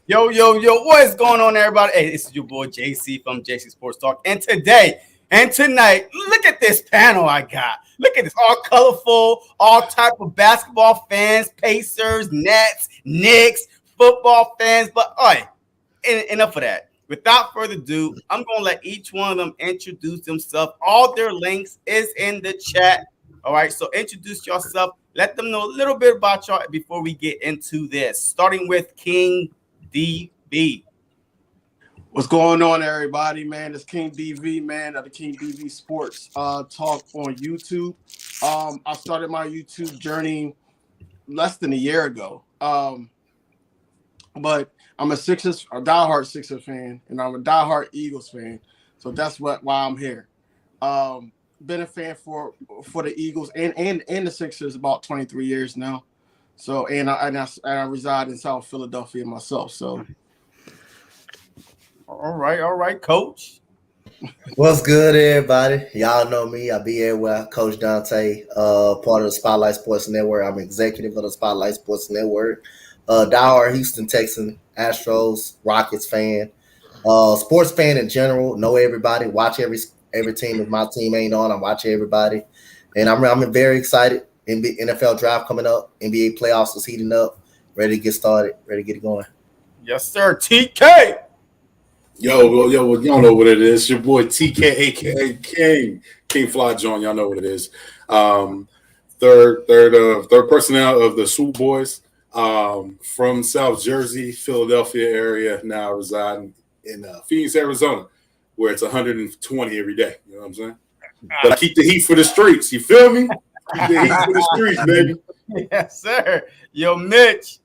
Yo, what is going on, everybody? Hey, this is your boy JC from JC Sports Talk. And today and tonight, look at this panel I got. Look at this, all colorful, all type of basketball fans, Pacers, Nets, Knicks, football fans. But all right, enough of that. Without further ado, I'm going to let each one of them introduce themselves. All their links is in the chat. All right, so introduce yourself. Let them know a little bit about y'all before we get into this. Starting with King DB. What's going on, everybody, man? It's King DV, man, of the King DV Sports Talk on YouTube. I started my YouTube journey less than a year ago. But I'm a diehard Sixers fan, and I'm a diehard Eagles fan. So that's why I'm here. Been a fan for the Eagles and the Sixers about 23 years now. So and I reside in South Philadelphia myself. So. All right, Coach. What's good, everybody? Y'all know me. I be everywhere. Coach Dante, part of the Spotlight Sports Network. I'm executive of the Spotlight Sports Network. Diehard Houston Texan, Astros, Rockets fan, sports fan in general. Know everybody. Watch every team. If my team ain't on, I'm watching everybody. And I'm very excited. NFL draft coming up. NBA playoffs is heating up. Ready to get started. Ready to get it going. Yes, sir. TK. Yo, y'all know what it is. Your boy TK, aka King Fly John. Y'all know what it is. Third personnel of the Swoop Boys. From South Jersey, Philadelphia area. Now residing in Phoenix, Arizona, where it's 120 every day. You know what I'm saying? But I keep the heat for the streets. You feel me? Keep the heat for the streets, baby. Yes, sir. Yo, Mitch.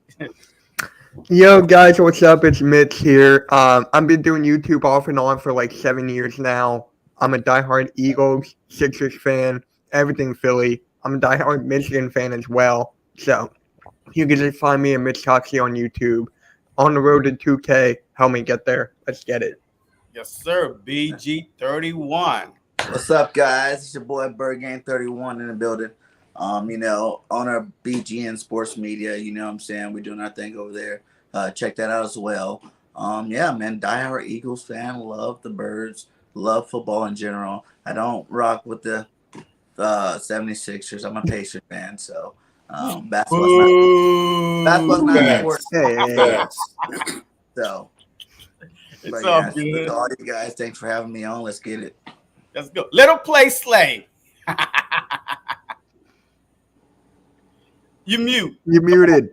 Yo, guys, what's up? It's Mitch here. I've been doing YouTube off and on for like 7 years now. I'm a diehard Eagles, Sixers fan, everything Philly. I'm a diehard Michigan fan as well. So you can just find me at Mitch Coxey on YouTube. On the road to 2K. Help me get there. Let's get it. Yes, sir. BG31. What's up, guys? It's your boy BirdGame31 in the building. Owner of BGN Sports Media. You know what I'm saying? We're doing our thing over there. Check that out as well. Yeah, man, diehard Eagles fan. Love the Birds. Love football in general. I don't rock with the 76ers. I'm a Pacers fan, so basketball's not important. Hey. So, It's all good. To all you guys, thanks for having me on. Let's get it. Let's go. Little play slave. You mute. You muted.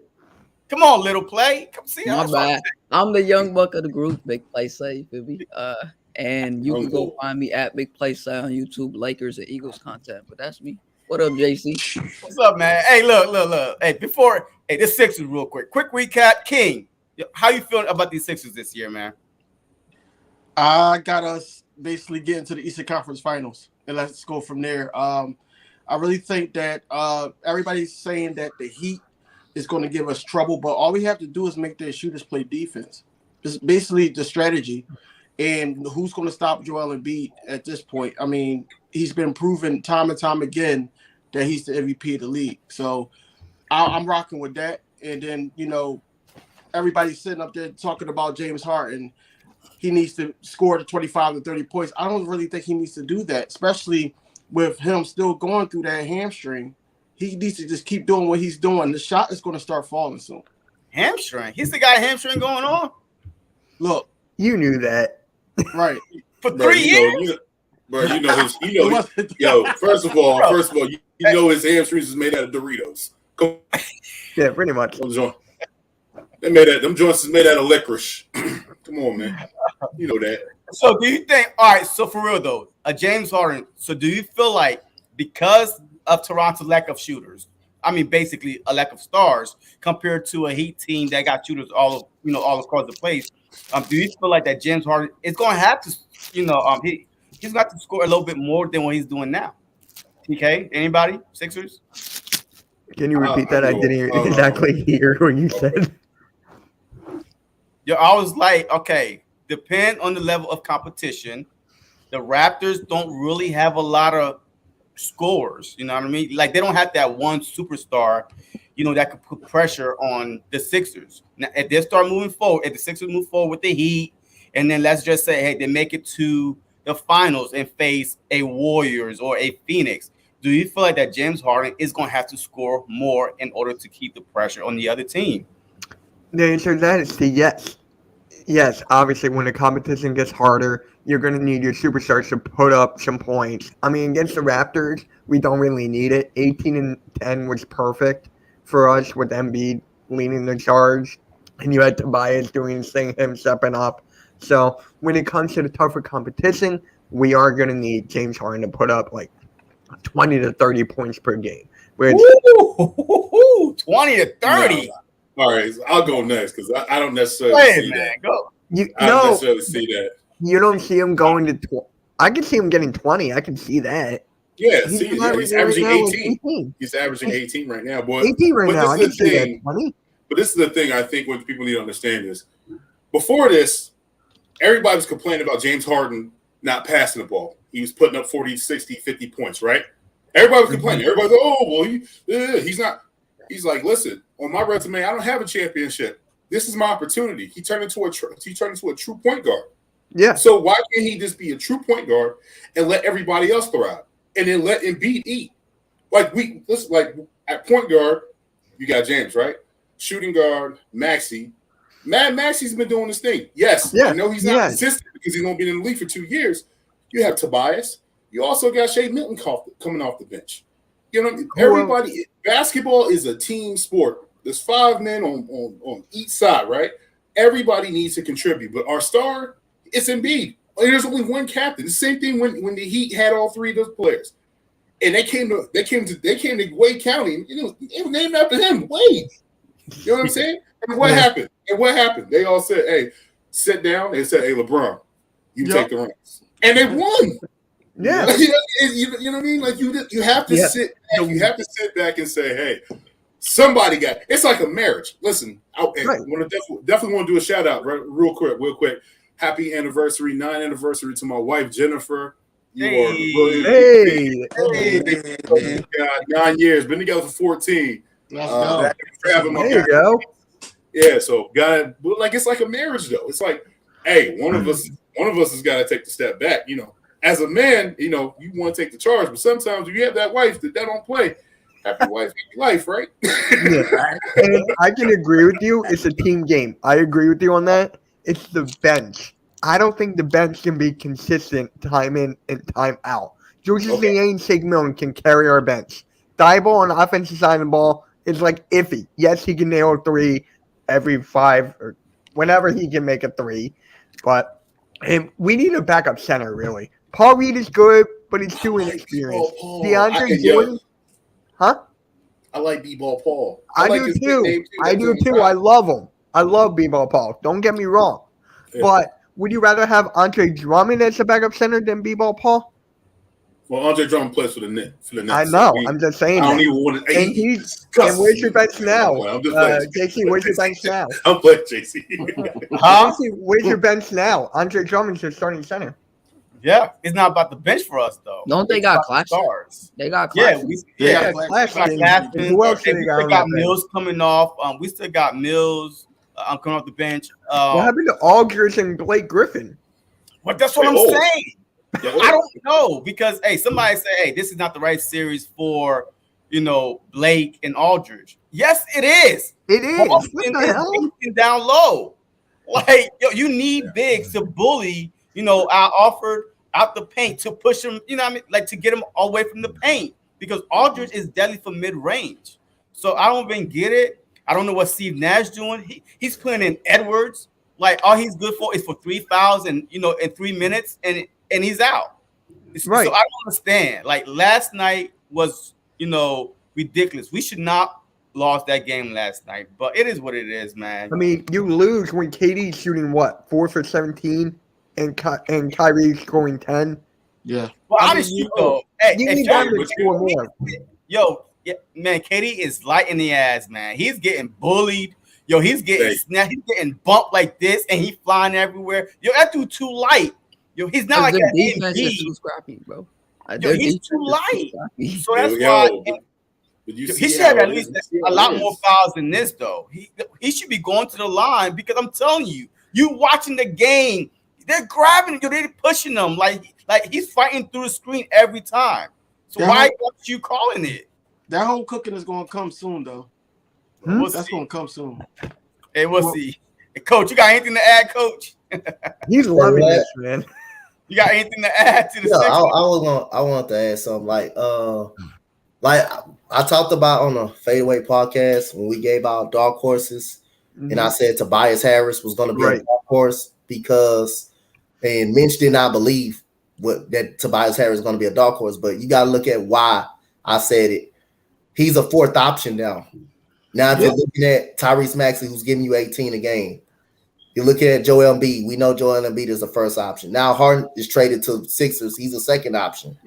Come on, little play. Come see My us. bad. I'm the young buck of the group, Big Play Say, feel me? And you can go find me at Big Play Say on YouTube, Lakers and Eagles content. But that's me. What up, JC? What's up, man? Hey, look. Hey, this Sixers real quick. Quick recap. King, how you feeling about these Sixers this year, man? I got us basically getting to the Eastern Conference Finals, and let's go from there. I really think that everybody's saying that the Heat is going to give us trouble, but all we have to do is make their shooters play defense. It's basically the strategy, and who's going to stop Joel Embiid at this point? I mean, he's been proven time and time again that he's the MVP of the league. So I'm rocking with that. And then, everybody's sitting up there talking about James Harden. He needs to score the 25 to 30 points. I don't really think he needs to do that, especially with him still going through that hamstring. He needs to just keep doing what he's doing. The shot is going to start falling soon. Hamstring? He's the guy hamstring going on? Look. You knew that. Right. For 3 years? First of all, you know his hamstrings is made out of Doritos. Come on. Yeah, pretty much. Them joints is made out of licorice. Come on, man. You know that. So do you think, all right, so for real though, James Harden, so do you feel like because of Toronto's lack of shooters, I mean basically a lack of stars compared to a Heat team that got shooters all across the place, do you feel like that James Harden is going to have to, he's got to score a little bit more than what he's doing now? TK, anybody? Sixers? Can you repeat that? I didn't exactly hear what you said. I was like, okay, depend on the level of competition. The Raptors don't really have a lot of scorers. You know what I mean? Like they don't have that one superstar, that could put pressure on the Sixers. Now, if they start moving forward, if the Sixers move forward with the Heat, and then let's just say, hey, they make it to the finals and face a Warriors or a Phoenix, do you feel like that James Harden is going to have to score more in order to keep the pressure on the other team? The answer to that is yes. Yes, obviously, when the competition gets harder, you're going to need your superstars to put up some points. I mean, against the Raptors, we don't really need it. 18-10 was perfect for us with Embiid leading the charge, and you had Tobias doing his thing, him stepping up. So when it comes to the tougher competition, we are going to need James Harden to put up like 20 to 30 points per game. Which, Ooh, 20 to 30. No. All right, I'll go next because I don't necessarily see that. Go. I don't necessarily see that. You don't see him going to I can see him getting 20. I can see that. Yeah, he's averaging 18. He's averaging 18 right now. But, 18 right now. I can see that 20. But this is the thing I think what people need to understand is before this, everybody was complaining about James Harden not passing the ball. He was putting up 40, 60, 50 points, right? Everybody was complaining. Everybody was, oh, well, he's not. He's like, listen, on my resume, I don't have a championship. This is my opportunity. He turned into a true point guard. Yeah. So why can't he just be a true point guard and let everybody else thrive, and then let Embiid eat? Like at point guard, you got James, right? Shooting guard, Maxey. Maxey's been doing this thing. Yes, I know he's not consistent because he's gonna be in the league for 2 years. You have Tobias. You also got Shea Milton coming off the bench. You know what I mean? Everybody, basketball is a team sport. There's 5 men on each side, right? Everybody needs to contribute. But our star, it's Embiid. There's only one captain. The same thing when the Heat had all 3 of those players. And they came to Wade County. It was named after him, Wade. You know what I'm saying? And what happened? They all said, hey, sit down. They said, hey, LeBron, you take the reins. And they won. Yeah. You know what I mean? Like you have to sit back. You have to sit back and say, hey, somebody got it's like a marriage. Listen, I want to definitely want to do a shout out real quick. Happy anniversary, 9th anniversary to my wife Jennifer. You are really God, 9 years, been together for 14. There you go. Yeah, so God, like it's like a marriage though. It's like, hey, one of us has got to take the step back. As a man, you want to take the charge, but sometimes you have that wife that don't play. Happy wife, happy life, right? And I can agree with you. It's a team game. I agree with you on that. It's the bench. I don't think the bench can be consistent time in and time out. Julius and Shea Milton can carry our bench. Deebo on the offensive side of the ball is like iffy. Yes, he can nail a 3 every 5 or whenever he can make a 3, but we need a backup center really. Paul Reed is good, but he's too inexperienced. DeAndre Jordan, huh? I like B-Ball Paul. I do too. I do too. I love him. I love B-Ball Paul. Don't get me wrong. Yeah. But would you rather have Andre Drummond as a backup center than B-Ball Paul? Well, Andre Drummond plays for the Nets. I know. I'm just saying. I don't even want to. And where's your bench now? JC, where's your bench now? I'm playing JC. JC, where's your bench now? Andre Drummond's your starting center. Yeah, it's not about the bench for us though. Don't they got Claxton? They got Claxton. Claxton. Who else they got Mills coming off. We still got Mills. Coming off the bench. What happened to Aldridge and Blake Griffin? But that's what I'm saying. I don't know because somebody say, hey, this is not the right series for Blake and Aldridge. Yes, it is. It is. Boston is down low. Like you need bigs to bully. I offered out the paint to push him. To get him away from the paint because Aldridge is deadly for mid range. So I don't even get it. I don't know what Steve Nash doing. He's putting in Edwards. Like all he's good for is for 3 fouls and in 3 minutes and he's out. Right. So I don't understand. Like last night was ridiculous. We should not lost that game last night, but it is what it is, man. I mean, you lose when KD's shooting 4 for 17 and Kyrie's scoring 10. Yeah. Well, honestly, though, you need to score more. Man, KD is light in the ass, man. He's getting bullied. He's getting snapped. He's getting bumped like this, and he's flying everywhere. That dude too light. He's not like that. Defense is too scrappy, bro. Yo, Their he's defense too is light. sloppy. So that's why he should have at least a lot more fouls than this, though. He should be going to the line because I'm telling you, you watching the game, they're grabbing you, they're pushing them like he's fighting through the screen every time. So why aren't you calling it? That home cooking is going to come soon, though. That's going to come soon. Hey, we'll see. Hey, Coach, you got anything to add, Coach? He's loving this, man. You got anything to add to the Yeah, Sixers? I want to add something like I talked about on the Fadeaway podcast when we gave out dark horses, and I said Tobias Harris was going to be a dark horse because, and Minch did not believe that Tobias Harris is going to be a dark horse, but you got to look at why I said it. He's a fourth option now. Now, if you're looking at Tyrese Maxey, who's giving you 18 a game, you're looking at Joel Embiid. We know Joel Embiid is the first option. Now Harden is traded to Sixers. He's a second option.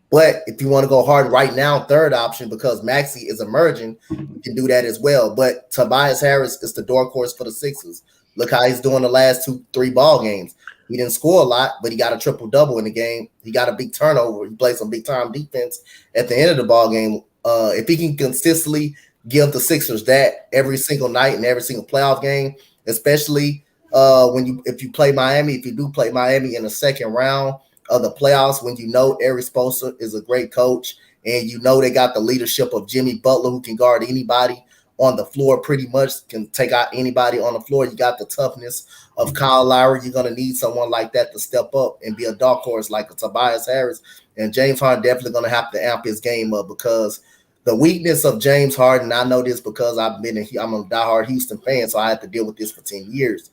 But if you want to go Harden right now, third option, because Maxey is emerging, you can do that as well. But Tobias Harris is the dark horse for the Sixers. Look how he's doing the last 2-3 ball games. He didn't score a lot, but he got a triple-double in the game. He got a big turnover. He played some big-time defense at the end of the ball game. If he can consistently give the Sixers that every single night and every single playoff game, especially if you play Miami, if you do play Miami in the second round of the playoffs, when you know Eric Spoelstra is a great coach and you know they got the leadership of Jimmy Butler who can guard anybody on the floor, pretty much can take out anybody on the floor. You got the toughness of Kyle Lowry. You're going to need someone like that to step up and be a dark horse like a Tobias Harris. And James Harden definitely going to have to amp his game up because the weakness of James Harden, I know this because I'm a diehard Houston fan, so I had to deal with this for 10 years.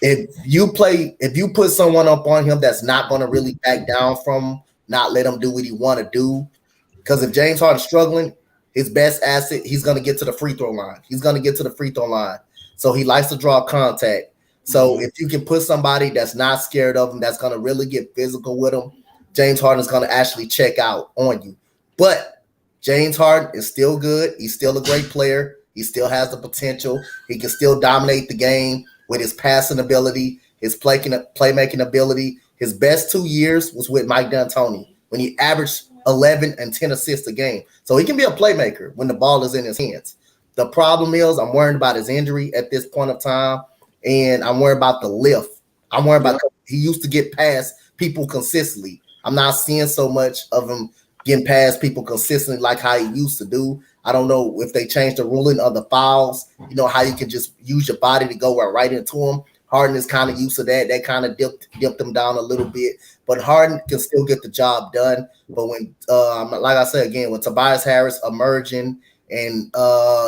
If you put someone up on him that's not going to really back down from him, not let him do what he want to do, because if James Harden's struggling, his best asset, he's going to get to the free throw line. He's going to get to the free throw line. So he likes to draw contact. So if you can put somebody that's not scared of him, that's going to really get physical with him, James Harden is going to actually check out on you. But James Harden is still good. He's still a great player. He still has the potential. He can still dominate the game with his passing ability, his playmaking ability. His best 2 years was with Mike D'Antoni when he averaged 11 and 10 assists a game. So he can be a playmaker when the ball is in his hands. The problem is I'm worried about his injury at this point of time, and I'm worried about the lift. I'm worried about he used to get past people consistently. I'm not seeing so much of him getting past people consistently like how he used to do. I don't know if they changed the ruling of the fouls, how you can just use your body to go right into him. Harden is kind of used to that. That kind of dipped him down a little bit. But Harden can still get the job done. But when, like I said again, when Tobias Harris emerging and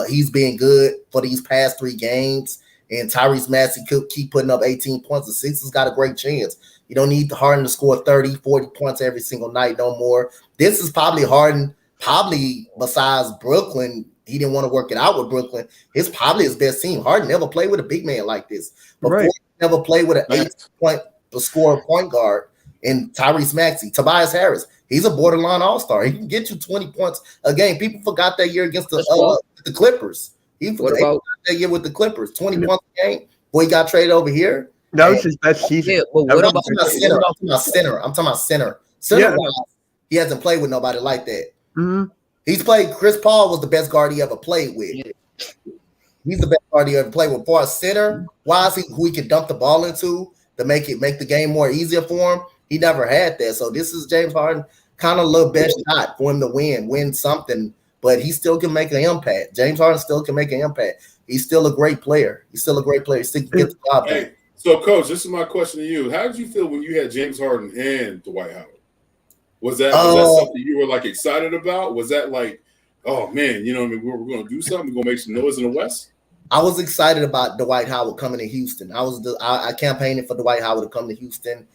he's been good for these past 3 games, and Tyrese Maxey could keep putting up 18 points, the Sixers got a great chance. You don't need Harden to score 30, 40 points every single night no more. This is probably Harden, besides Brooklyn. He didn't want to work it out with Brooklyn. It's probably his best team. Harden never played with a big man like this. Before he never played with an 8-point score point guard in Tyrese Maxey. Tobias Harris, he's a borderline all-star. He can get you 20 points a game. People forgot that year against the Clippers. He forgot that year with the Clippers, 20 points a game. Boy, he got traded over here. That was his best season. Yeah, but what about center? I'm talking about center. I'm talking about center. He hasn't played with nobody like that. Mm-hmm. He's played. Chris Paul was the best guard he ever played with. Yeah. He's the best guard he ever played with. For a center, who he can dump the ball into to make the game more easier for him. He never had that. So this is James Harden, kind of a little best shot for him to win something. But he still can make an impact. James Harden still can make an impact. He's still a great player. He still can get the job done. So, Coach, this is my question to you. How did you feel when you had James Harden and Dwight Howard? Was that something you were excited about? Was that oh man, we're going to do something. We're going to make some noise in the West? I was excited about Dwight Howard coming to Houston. I campaigned for Dwight Howard to come to Houston.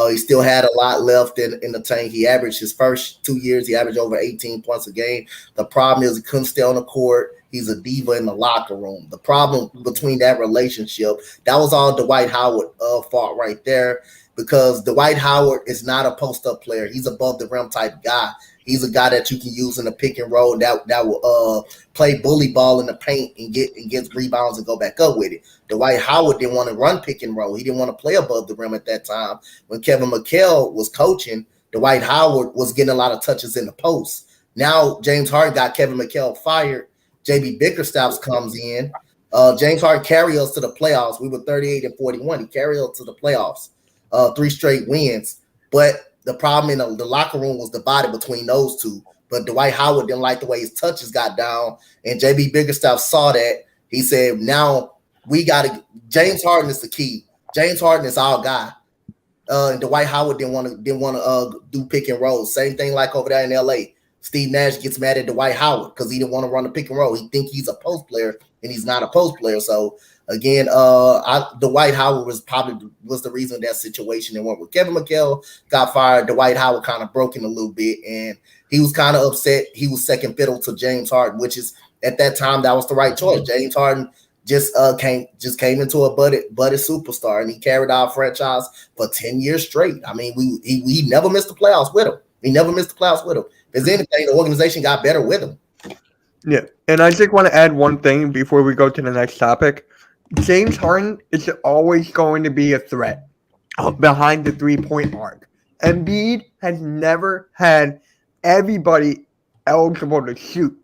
He still had a lot left in the tank. He averaged his first 2 years. He averaged over 18 points a game. The problem is he couldn't stay on the court. He's a diva in the locker room. The problem between that relationship, that was all Dwight Howard fault right there, because Dwight Howard is not a post-up player. He's above the rim type guy. He's a guy that you can use in the pick and roll that will play bully ball in the paint and get rebounds and go back up with it. Dwight Howard didn't want to run pick and roll. He didn't want to play above the rim at that time. When Kevin McHale was coaching, Dwight Howard was getting a lot of touches in the post. Now James Harden got Kevin McHale fired. JB Bickerstaff comes in. James Harden carried us to the playoffs. We were 38-41. He carried us to the playoffs. 3 straight wins. But the problem in the locker room was divided between those two. But Dwight Howard didn't like the way his touches got down. And JB Bickerstaff saw that. He said, now we got to – James Harden is the key. James Harden is our guy. And Dwight Howard didn't want to do pick and roll. Same thing like over there in L.A. Steve Nash gets mad at Dwight Howard because he didn't want to run a pick and roll. He think he's a post player, and he's not a post player. So, again, Dwight Howard was the reason of that situation. And when Kevin McHale got fired, Dwight Howard kind of broke in a little bit, and he was kind of upset. He was second fiddle to James Harden, which is at that time that was the right choice. James Harden just came into a budded superstar, and he carried our franchise for 10 years straight. I mean, we never missed the playoffs with him. If there's anything, the organization got better with him. Yeah, and I just want to add one thing before we go to the next topic. James Harden is always going to be a threat behind the three-point arc. Embiid has never had everybody eligible to shoot.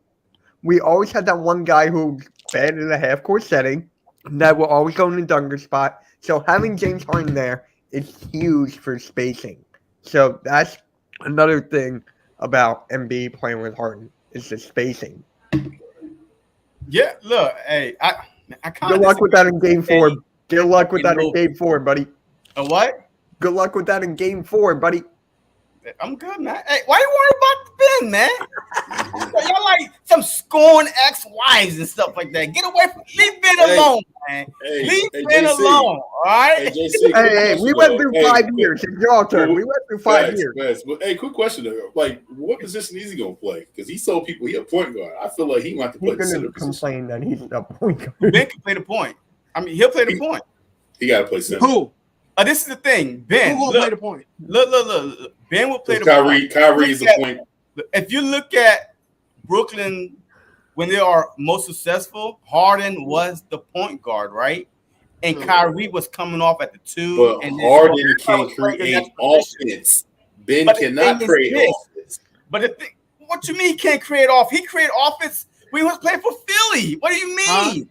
We always had that one guy who's bad in a half-court setting that will always go in the dunker spot. So having James Harden there is huge for spacing. So that's another thing about Embiid playing with Harden is the spacing. Yeah, look, hey, I kind of good luck with that in Game 4. Good luck with that in Game 4, buddy. A what? Good luck with that in Game 4, buddy. I'm good, man. Hey, why you worry about Ben, man? Y'all like some scorn ex-wives and stuff like that. Get away from leave Ben alone, man. Leave Ben alone, all right? Hey, we went through 5 years. It's your turn. We went through 5 years. But hey, quick question though. Like, what position is he gonna play? Because he told people he a point guard. I feel like he might have to play the center position. He's gonna complain that he's a point guard. Ben can play the point. I mean, he'll play the point. He gotta play center. Who? This is the thing, Ben. Who will play the point? Look. Ben will play the point. Kyrie is a point. If you look at Brooklyn when they are most successful, Harden was the point guard, right? And Kyrie was coming off at the 2. But and Harden can create offense. Ben cannot create offense. But the thing, what you mean he can't create off? He created offense when he was playing for Philly. What do you mean?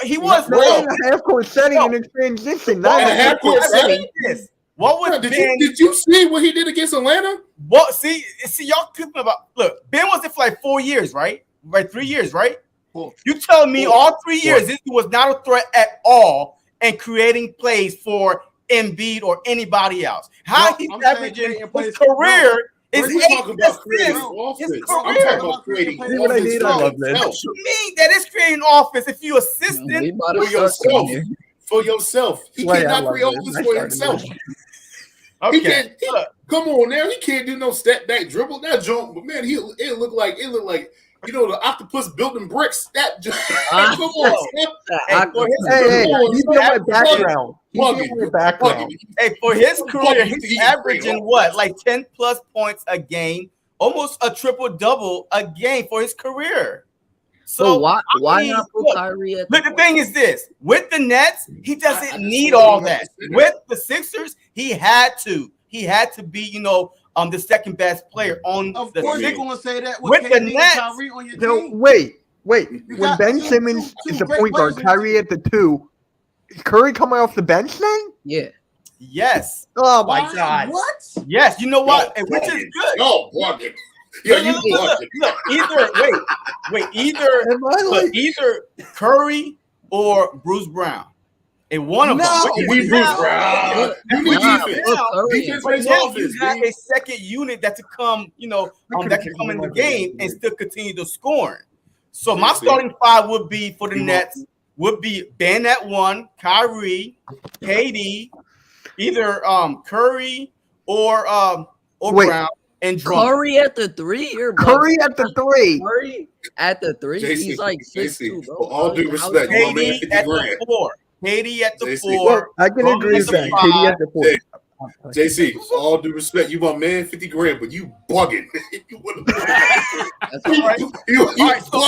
He was in a half-court setting in a transition. Not in a half-court setting. What was Ben? Did you see what he did against Atlanta? What? See, y'all talking about. Look, Ben was there for like 4 years, right? Right, 3 years, right? Cool. You tell me all 3 years this was not a threat at all and creating plays for Embiid or anybody else. How he's averaging his career is we're talking about creating offense. I'm talking about creating offense. What you mean that is creating offense if you assistant for yourself? For yourself, he cannot create offense for himself. Okay. He can't. Come on now, he can't do no step back dribble. That jump, but man, it looked like the octopus building bricks. That come on, hey, he's in my background. Hey, for his career, he's averaging what, like 10 plus points a game, almost a triple double a game for his career. So why not put Kyrie at the thing is this: with the Nets, he doesn't need all that. With the Sixers, he had to be, the second best player on of the course Sixers. You're gonna say that with the Nets. Kyrie on your team. Wait. When Ben Simmons is a point guard, Kyrie at the 2, is Curry coming off the bench then? Yeah. Yes. Oh my God. What? Yes. You know what? Which is good. No, bugging. Either Curry or Bruce Brown. And one of them. We Bruce Brown. Defense you have a second unit that to come, that can come in the game and still continue to score. So my starting 5 would be for the Nets would be Ben at 1, Kyrie, KD, either Curry or Brown. And Curry at the 3? Curry at the 3. Curry at the 3? He's like 6'2", bro. All due respect, KD at the 4. KD at the 4. Well, I can agree with that. KD at the 4. JC, all due respect, you my man, 50 grand, but you bugging. You bugging. All right, so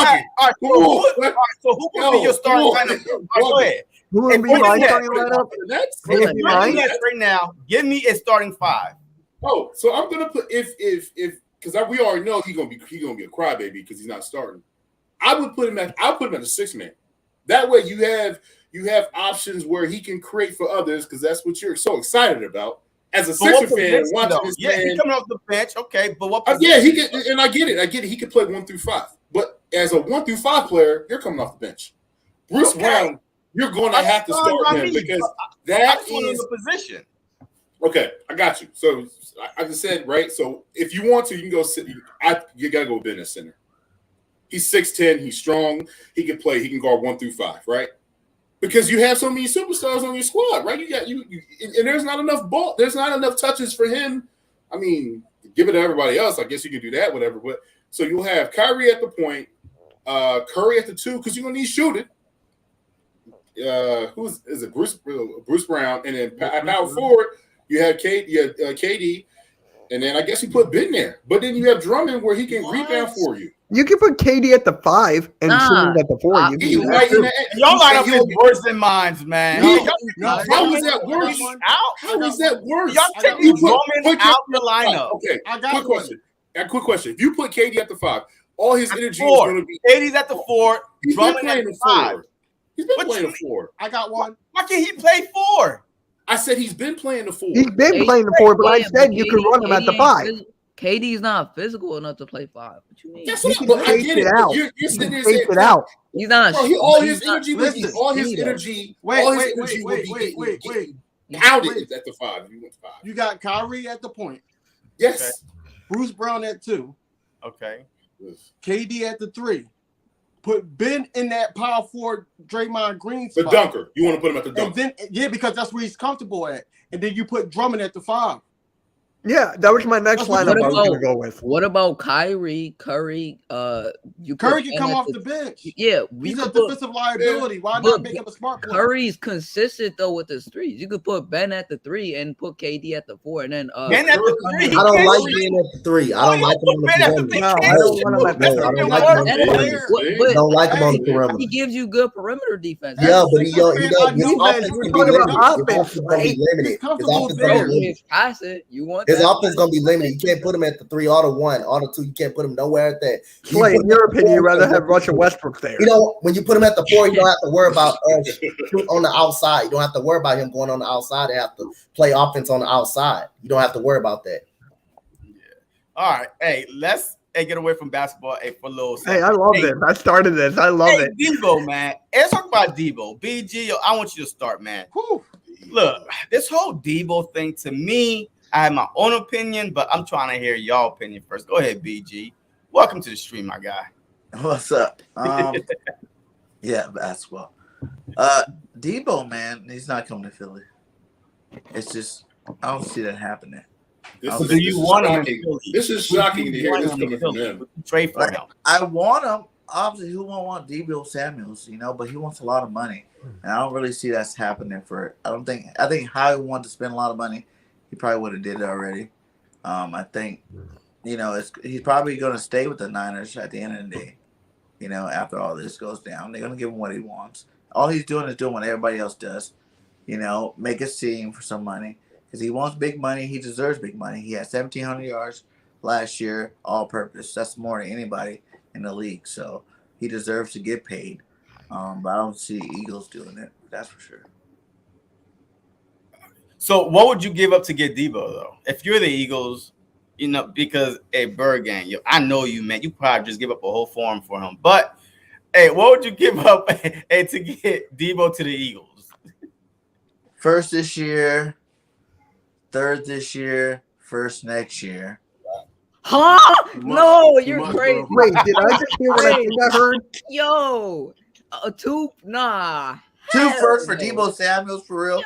who would be your starting lineup? Go ahead. Who would be my starting lineup? Right now, give me a starting 5. Oh, so I'm gonna put if because we already know he's gonna be a crybaby because he's not starting. I'll put him at the 6-man. That way you have options where he can create for others because that's what you're so excited about. As a Sixer fan, watching this man, he's coming off the bench, okay, but what? He get, and I get it. He can play 1 through 5, but as a 1 through 5 player, you're coming off the bench. Bruce Brown, you're going to have to start him because that is the position. Okay, I got you. So I just said right. So if you want to, you can go sit. You gotta go Ben at center. He's 6'10". He's strong. He can play. He can guard 1 through 5, right? Because you have so many superstars on your squad, right? And there's not enough ball. There's not enough touches for him. I mean, give it to everybody else. I guess you can do that, whatever. But so you'll have Kyrie at the point, Curry at the 2, because you're gonna need shooting. Who is it? Bruce Brown, and then power forward you have KD, and then I guess you put Ben there. But then you have Drummond where he can rebound for you. You can put KD at the 5 and Drummond at the 4. Y'all line up is worse than mine, man. How is that worse? How is that worse? Y'all taking Drummond out the lineup. Okay, quick question. If you put KD at the 5, all his energy is going to be. KD's at the 4. Drummond at the 5. He's been playing the 4. I got one. Why can't he play 4? I said he's been playing the 4. He's been playing the 4, but I said you could run him at the 5. KD's not physical enough to play 5. What you mean? That's what I get it. You're sitting there saying it out. He's not. All his energy will be outed at the 5. You went 5. You got Kyrie at the point. Yes. Okay. Bruce Brown at 2. Okay. KD at the 3. Put Ben in that power forward Draymond Green spot. The dunker. You want to put him at the dunker. And then, because that's where he's comfortable at. And then you put Drummond at the 5. Yeah, that was my next lineup I was going to go with. What about Kyrie, Curry? Curry can come off the bench. Yeah, he's a defensive liability. Why not make him a smart player? Curry's consistent though with his threes. You could put Ben at the 3 and put KD at the 4, and then Ben at the 3. I don't like being at the 3. I don't like him on the perimeter. No, I don't want him at the 3. I don't like him on the perimeter. Don't like him on the perimeter. He gives you good perimeter defense. Yeah, but his offense can be limited. His offense gonna be limited. You can't put him at the 3 or the 1 or the 2. You can't put him nowhere at that. Clay, in your opinion, you'd rather have Russell Westbrook there. You know, when you put him at the 4, you don't have to worry about on the outside. You don't have to worry about him going on the outside and have to play offense on the outside. You don't have to worry about that. Yeah. All right. Hey, let's get away from basketball for a little second. Hey, I love this. I started this. I love it. Deebo, man. Let's talk about Deebo. BG, I want you to start, man. Whew. Look, this whole Deebo thing, to me, I have my own opinion, but I'm trying to hear y'all opinion first. Go ahead, BG. Welcome to the stream, my guy. What's up? Yeah, basketball. Deebo, man, he's not coming to Philly. It's just I don't see that happening. Do you want him? This is shocking to hear this coming from him. Trade for him. I want him. Obviously, who won't want Deebo Samuels? But he wants a lot of money, and I don't really see that's happening for. I think Howie wanted to spend a lot of money. He probably would have did it already. I think, he's probably going to stay with the Niners at the end of the day. After all this goes down, they're going to give him what he wants. All he's doing is doing what everybody else does. Make a scene for some money because he wants big money. He deserves big money. He had 1,700 yards last year, all purpose. That's more than anybody in the league. So he deserves to get paid. But I don't see Eagles doing it. That's for sure. So what would you give up to get Deebo, though? If you're the Eagles, because, hey, Bergen, I know you, man. You probably just give up a whole farm for him. But, hey, what would you give up to get Deebo to the Eagles? First this year, third this year, first next year. Huh? No, you're crazy. Wait, did I just hear what I think I heard? Yo, nah. 2 firsts for Deebo Samuels, for real. Yo.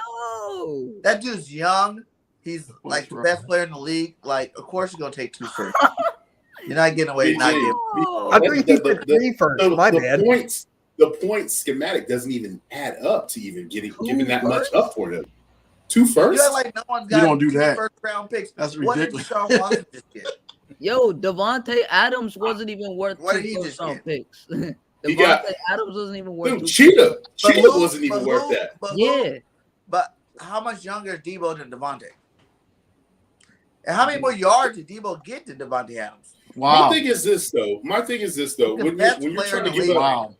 That dude's young. He's like the best player in the league. Like, of course you're going to take 2 firsts. You're not getting away with not getting. I think he said 3 first. My bad. The point schematic doesn't even add up to even giving that much up for him. 2 firsts? You like no one's got you don't do that. First-round picks. That's ridiculous. What did Deshaun Watson just get? Yo, Devontae Adams wasn't even worth 2 first-round picks. Devontae Adams wasn't even worth. Cheetah wasn't even worth that. But how much younger is Deebo than Devontae? And how many more yards did Deebo get than Devontae Adams? Wow. My thing is this though. The When best you're player trying to in the give league. up, Wow.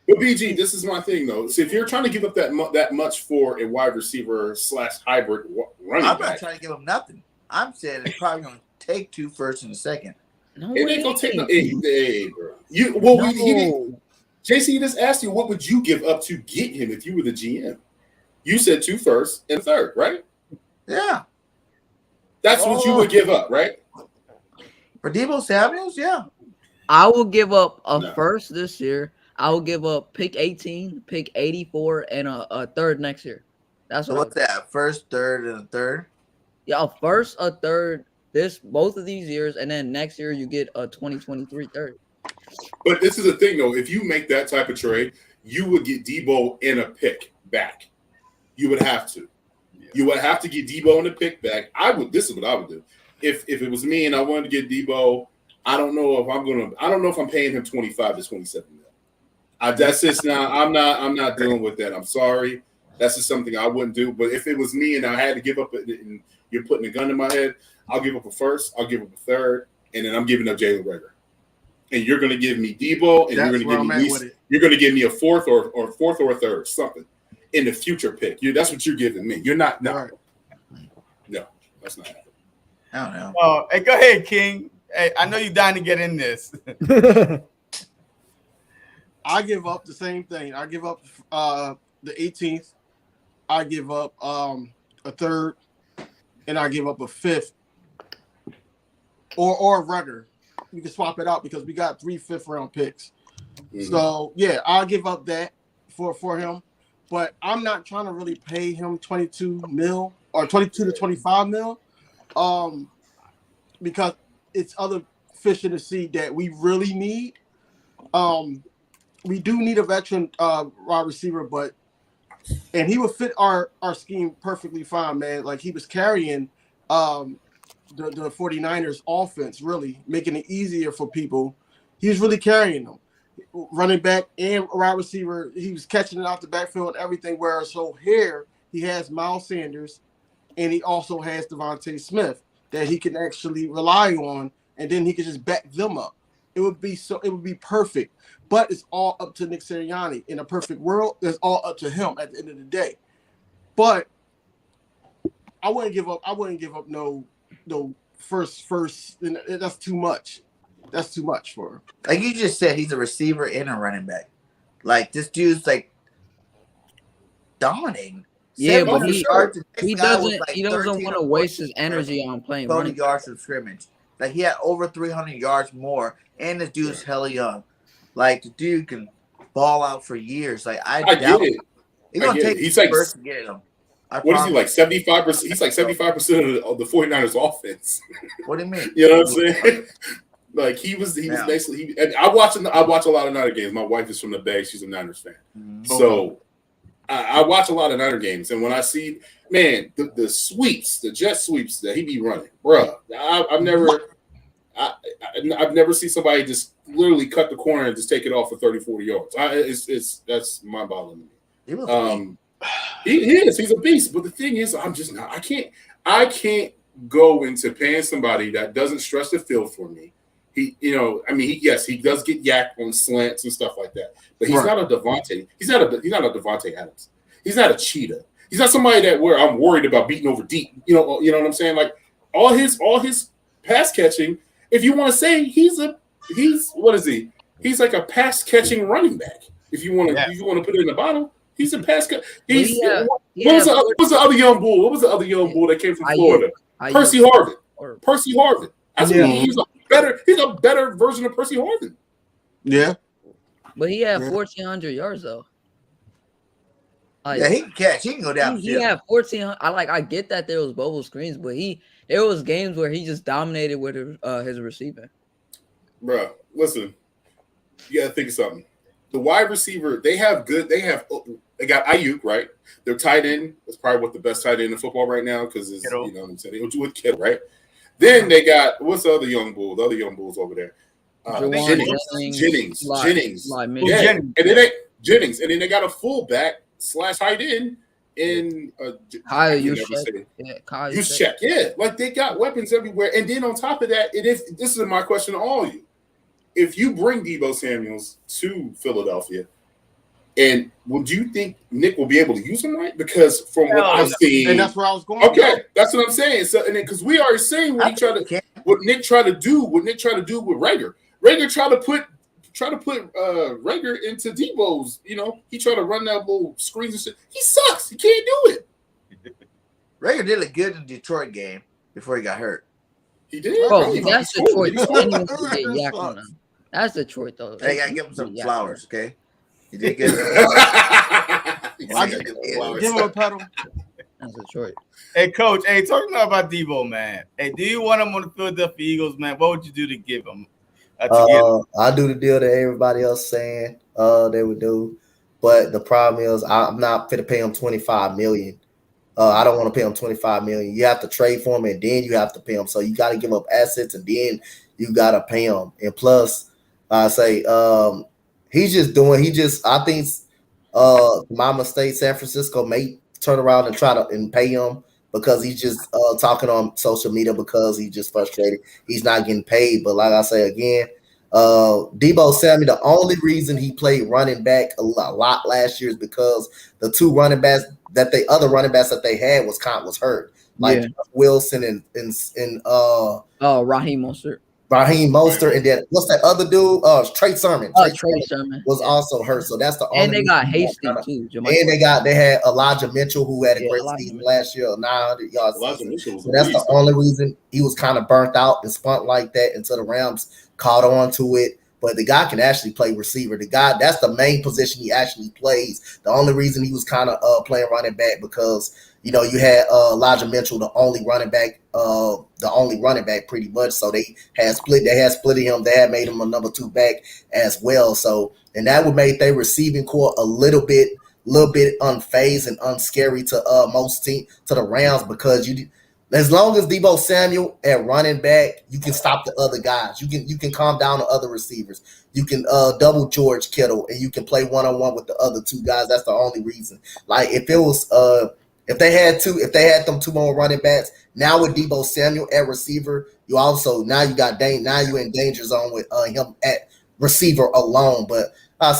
but BG, this is my thing though. So if you're trying to give up that much for a wide receiver / hybrid running I'm not back, trying to give him nothing. I'm saying it's probably going to take 2 firsts and a second. No, it ain't gonna take no. Hey, bro. He didn't. JC just asked you, what would you give up to get him if you were the GM? You said 2 firsts and a third, right? Yeah. That's what you would give up, right? For Deebo Samuels, yeah. I will give up a No. first this year. I will give up pick 18, pick 84, and a third next year. That's So what what's that? First, third, and a third? Yeah, a first, a third, both of these years, and then next year you get a 2023 third. But this is the thing, though. If you make that type of trade, you would get Deebo in a pick back. You would have to. Yeah. You would have to get Deebo in a pick back. This is what I would do. If it was me and I wanted to get Deebo, I don't know if I'm paying him 25 to 27 mil. That's just now. I'm not dealing with that. I'm sorry. That's just something I wouldn't do. But if it was me and I had to give up, and you're putting a gun in my head, I'll give up a first, I'll give up a third, and then I'm giving up Jalen Reagor. And you're going to give me Deebo, and you're going to give me a fourth or a third, something in the future pick. That's what you're giving me. You're not. No, that's not happening. I don't know. Oh, hey, go ahead, King. Hey, I know you're dying to get in this. I give up the same thing. I give up the 18th. I give up a third, and I give up a fifth or a Reagor. You can swap it out because we got 3 5th-round picks. Mm-hmm. So yeah, I'll give up that for him. But I'm not trying to really pay him 22 mil or 22 to 25 mil, because it's other fish in the sea that we really need. We do need a veteran wide receiver, and he would fit our scheme perfectly fine, man. Like he was carrying the 49ers offense, really making it easier for people. He was really carrying them. Running back and wide receiver, he was catching it out the backfield and everything. Whereas here he has Miles Sanders, and he also has Devontae Smith that he can actually rely on, and then he can just back them up. It would be perfect. But it's all up to Nick Sirianni. In a perfect world, it's all up to him at the end of the day. But I wouldn't give up no first. That's too much. That's too much for him. Like you just said, he's a receiver and a running back. Like this dude's like dominating. Yeah, but he doesn't like want to waste his energy on playing 20 yards from scrimmage. Like he had over 300 yards more, and this dude's hella young. Like the dude can ball out for years. Like I doubt get it. He's gonna take he's like first to get him. What is he like? 75%. He's like 75% of the 49ers offense. What do you mean? You know what I'm saying? Like he was basically. I watch a lot of Niner games. My wife is from the Bay. She's a Niners fan. Mm-hmm. So I watch a lot of Niner games, and when I see the sweeps, the jet sweeps that he be running, bruh, I've never seen somebody just literally cut the corner and just take it off for 30, 40 yards. That's mind-boggling to me. He is. He's a beast. But the thing is, I'm just not. I can't go into paying somebody that doesn't stretch the field for me. He does get yacked on slants and stuff like that. But he's not a Devontae. He's not a Devontae Adams. He's not a cheetah. He's not somebody where I'm worried about beating over deep. You know what I'm saying? Like all his pass catching. If you want to say he's what is he? He's like a pass catching running back. If you want to put it in the bottle, he's a pass cut. What was the other young bull? What was the other young bull that came from Florida? Percy Harvin. Percy Harvin. That's what he's a better version of Percy Harvin. Yeah. But he had 1,400 yards though. He can catch. He can go down. He had 1,400. I get that there was bubble screens, but there was games where he just dominated with his receiving. Bro, listen, you gotta think of something. The wide receiver, they got Ayuk, right? Their tight end is probably the best tight end in football right now because it's Kittle. You know what I'm saying, with Kittle, right? Then they got what's the other young bull? The other young bulls over there. Jennings. Jennings. And then they got a fullback / tight end in Kyle, I can you never say it. Yeah, Kyle, Use check. Yeah, like they got weapons everywhere. And then on top of that, this is my question to all of you. If you bring Deebo Samuels to Philadelphia, and would you think Nick will be able to use him right? Because from what I've seen, and that's where I was going. Okay, that's what I'm saying. So, and then because we already seen what Nick tried to do with Rager. Rager tried to put Rager into Deebo's. He tried to run that little screens and shit. He sucks. He can't do it. Rager did look good in the Detroit game before he got hurt. He did. Bro, that's Detroit. That's Detroit, though. Hey, gotta give him some flowers, okay? He did good. Give him a pedal. That's Detroit. Hey, Coach. Hey, talking about Deebo, man. Hey, do you want him on the Philadelphia Eagles, man? What would you do to give him? I do the deal that everybody else saying they would do, but the problem is I'm not fit to pay him $25 million. I don't want to pay him $25 million. You have to trade for him, and then you have to pay him. So you got to give up assets, and then you got to pay him. And plus, I say I think my mistake. San Francisco may turn around and try to pay him because he's just talking on social media because he's just frustrated. He's not getting paid. But like I say again, Deebo Samuel, the only reason he played running back a lot last year is because the two running backs that they had was hurt, like Wilson and Raheem Mostert. And then what's that other dude? Trey Sermon. Trey Sermon was also hurt, so that's the only. And they got Hastings too. And they had Elijah Mitchell, who had a great season last year, 900 yards. So that's the only reason he was kind of burnt out and spun like that until the Rams caught on to it. But the guy can actually play receiver. That's the main position he actually plays. The only reason he was kind of playing running back because you had Elijah Mitchell, the only running back pretty much. So they had split him. They had made him a number 2 back as well. So and that would make their receiving core a little bit unfazed and unscary to the Rams because as long as Deebo Samuel at running back, you can stop the other guys. You can calm down the other receivers. You can double George Kittle and you can play one-on-one with the other 2 guys. That's the only reason. Like if it was if they had them 2 more running backs, now with Deebo Samuel at receiver, you in danger zone with him at receiver alone. But I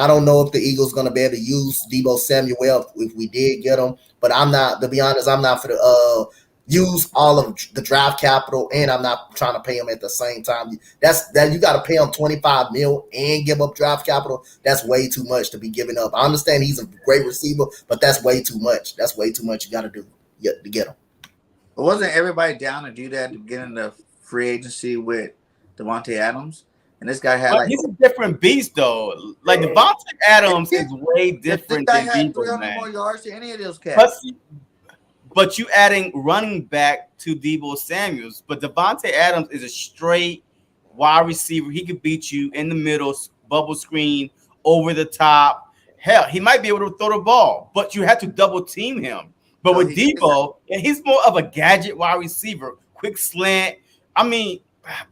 don't know if the Eagles going to be able to use Deebo Samuel well if we did get him. But I'm not, to be honest, I'm not for the use all of the draft capital, and I'm not trying to pay him at the same time. You got to pay him $25 million and give up draft capital. That's way too much to be giving up. I understand he's a great receiver, but that's way too much. That's way too much you got to do to get him. But wasn't everybody down to do that to get in the free agency with Davante Adams? And this guy had he's a different beast though. Like Davante Adams is way different than Deebo, 300 more yards than any of those cats. But you adding running back to Deebo Samuels, but Davante Adams is a straight wide receiver. He could beat you in the middle, bubble screen, over the top. Hell, he might be able to throw the ball, but you have to double team him. But with Deebo, he's more of a gadget wide receiver, quick slant. I mean,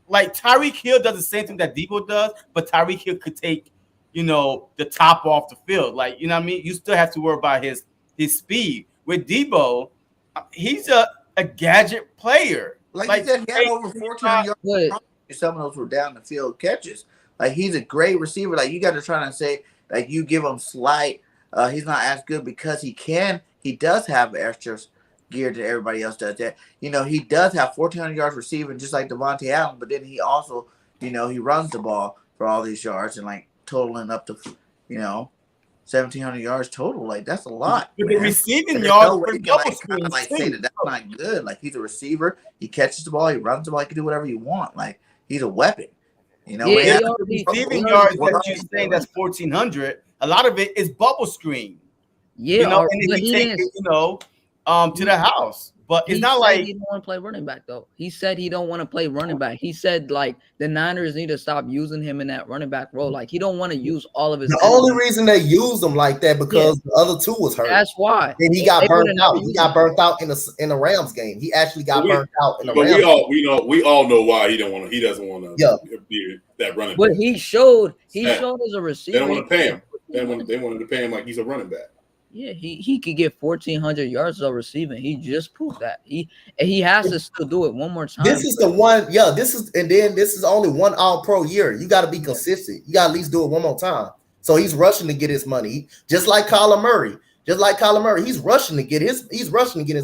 like Tyreek Hill does the same thing that Deebo does, but Tyreek Hill could take, the top off the field. Like, you know what I mean? You still have to worry about his speed. With Deebo, he's a gadget player. Like you said, he had over 1,400 yards. Some of those were down the field catches. Like he's a great receiver. Like you got to try and say, like you give him slight. He's not as good because he does have extra gear that everybody else does. That he does have 1,400 yards receiving, just like Davante Adams. But then he also, he runs the ball for all these yards and like totaling up to, 1,700 yards total. Like that's a lot. The receiving yards say that's not good. Like he's a receiver. He catches the ball. He runs the ball. He can do whatever you want. Like he's a weapon. The receiving yards that you're saying that's 1,400. A lot of it is bubble screen. Yeah, and then he take it, to the house. But it's not like he don't want to play running back though. He said he don't want to play running back. He said like the Niners need to stop using him in that running back role. Like he don't want to use all of his. The only reason they used him like that because the other 2 was hurt. That's why. And he got burnt out. He got burnt out in the Rams game. He actually got burnt out in the Rams. But we all know why he doesn't want to be that running back. But he showed as a receiver. They don't want to pay him. They wanted to pay him like he's a running back. Yeah, he could get 1,400 yards of receiving. He just proved that. He has to still do it one more time. This is the one, this is only one All-Pro year. You got to be consistent. You got to at least do it one more time. So he's rushing to get his money, just like Kyler Murray. He's rushing to get his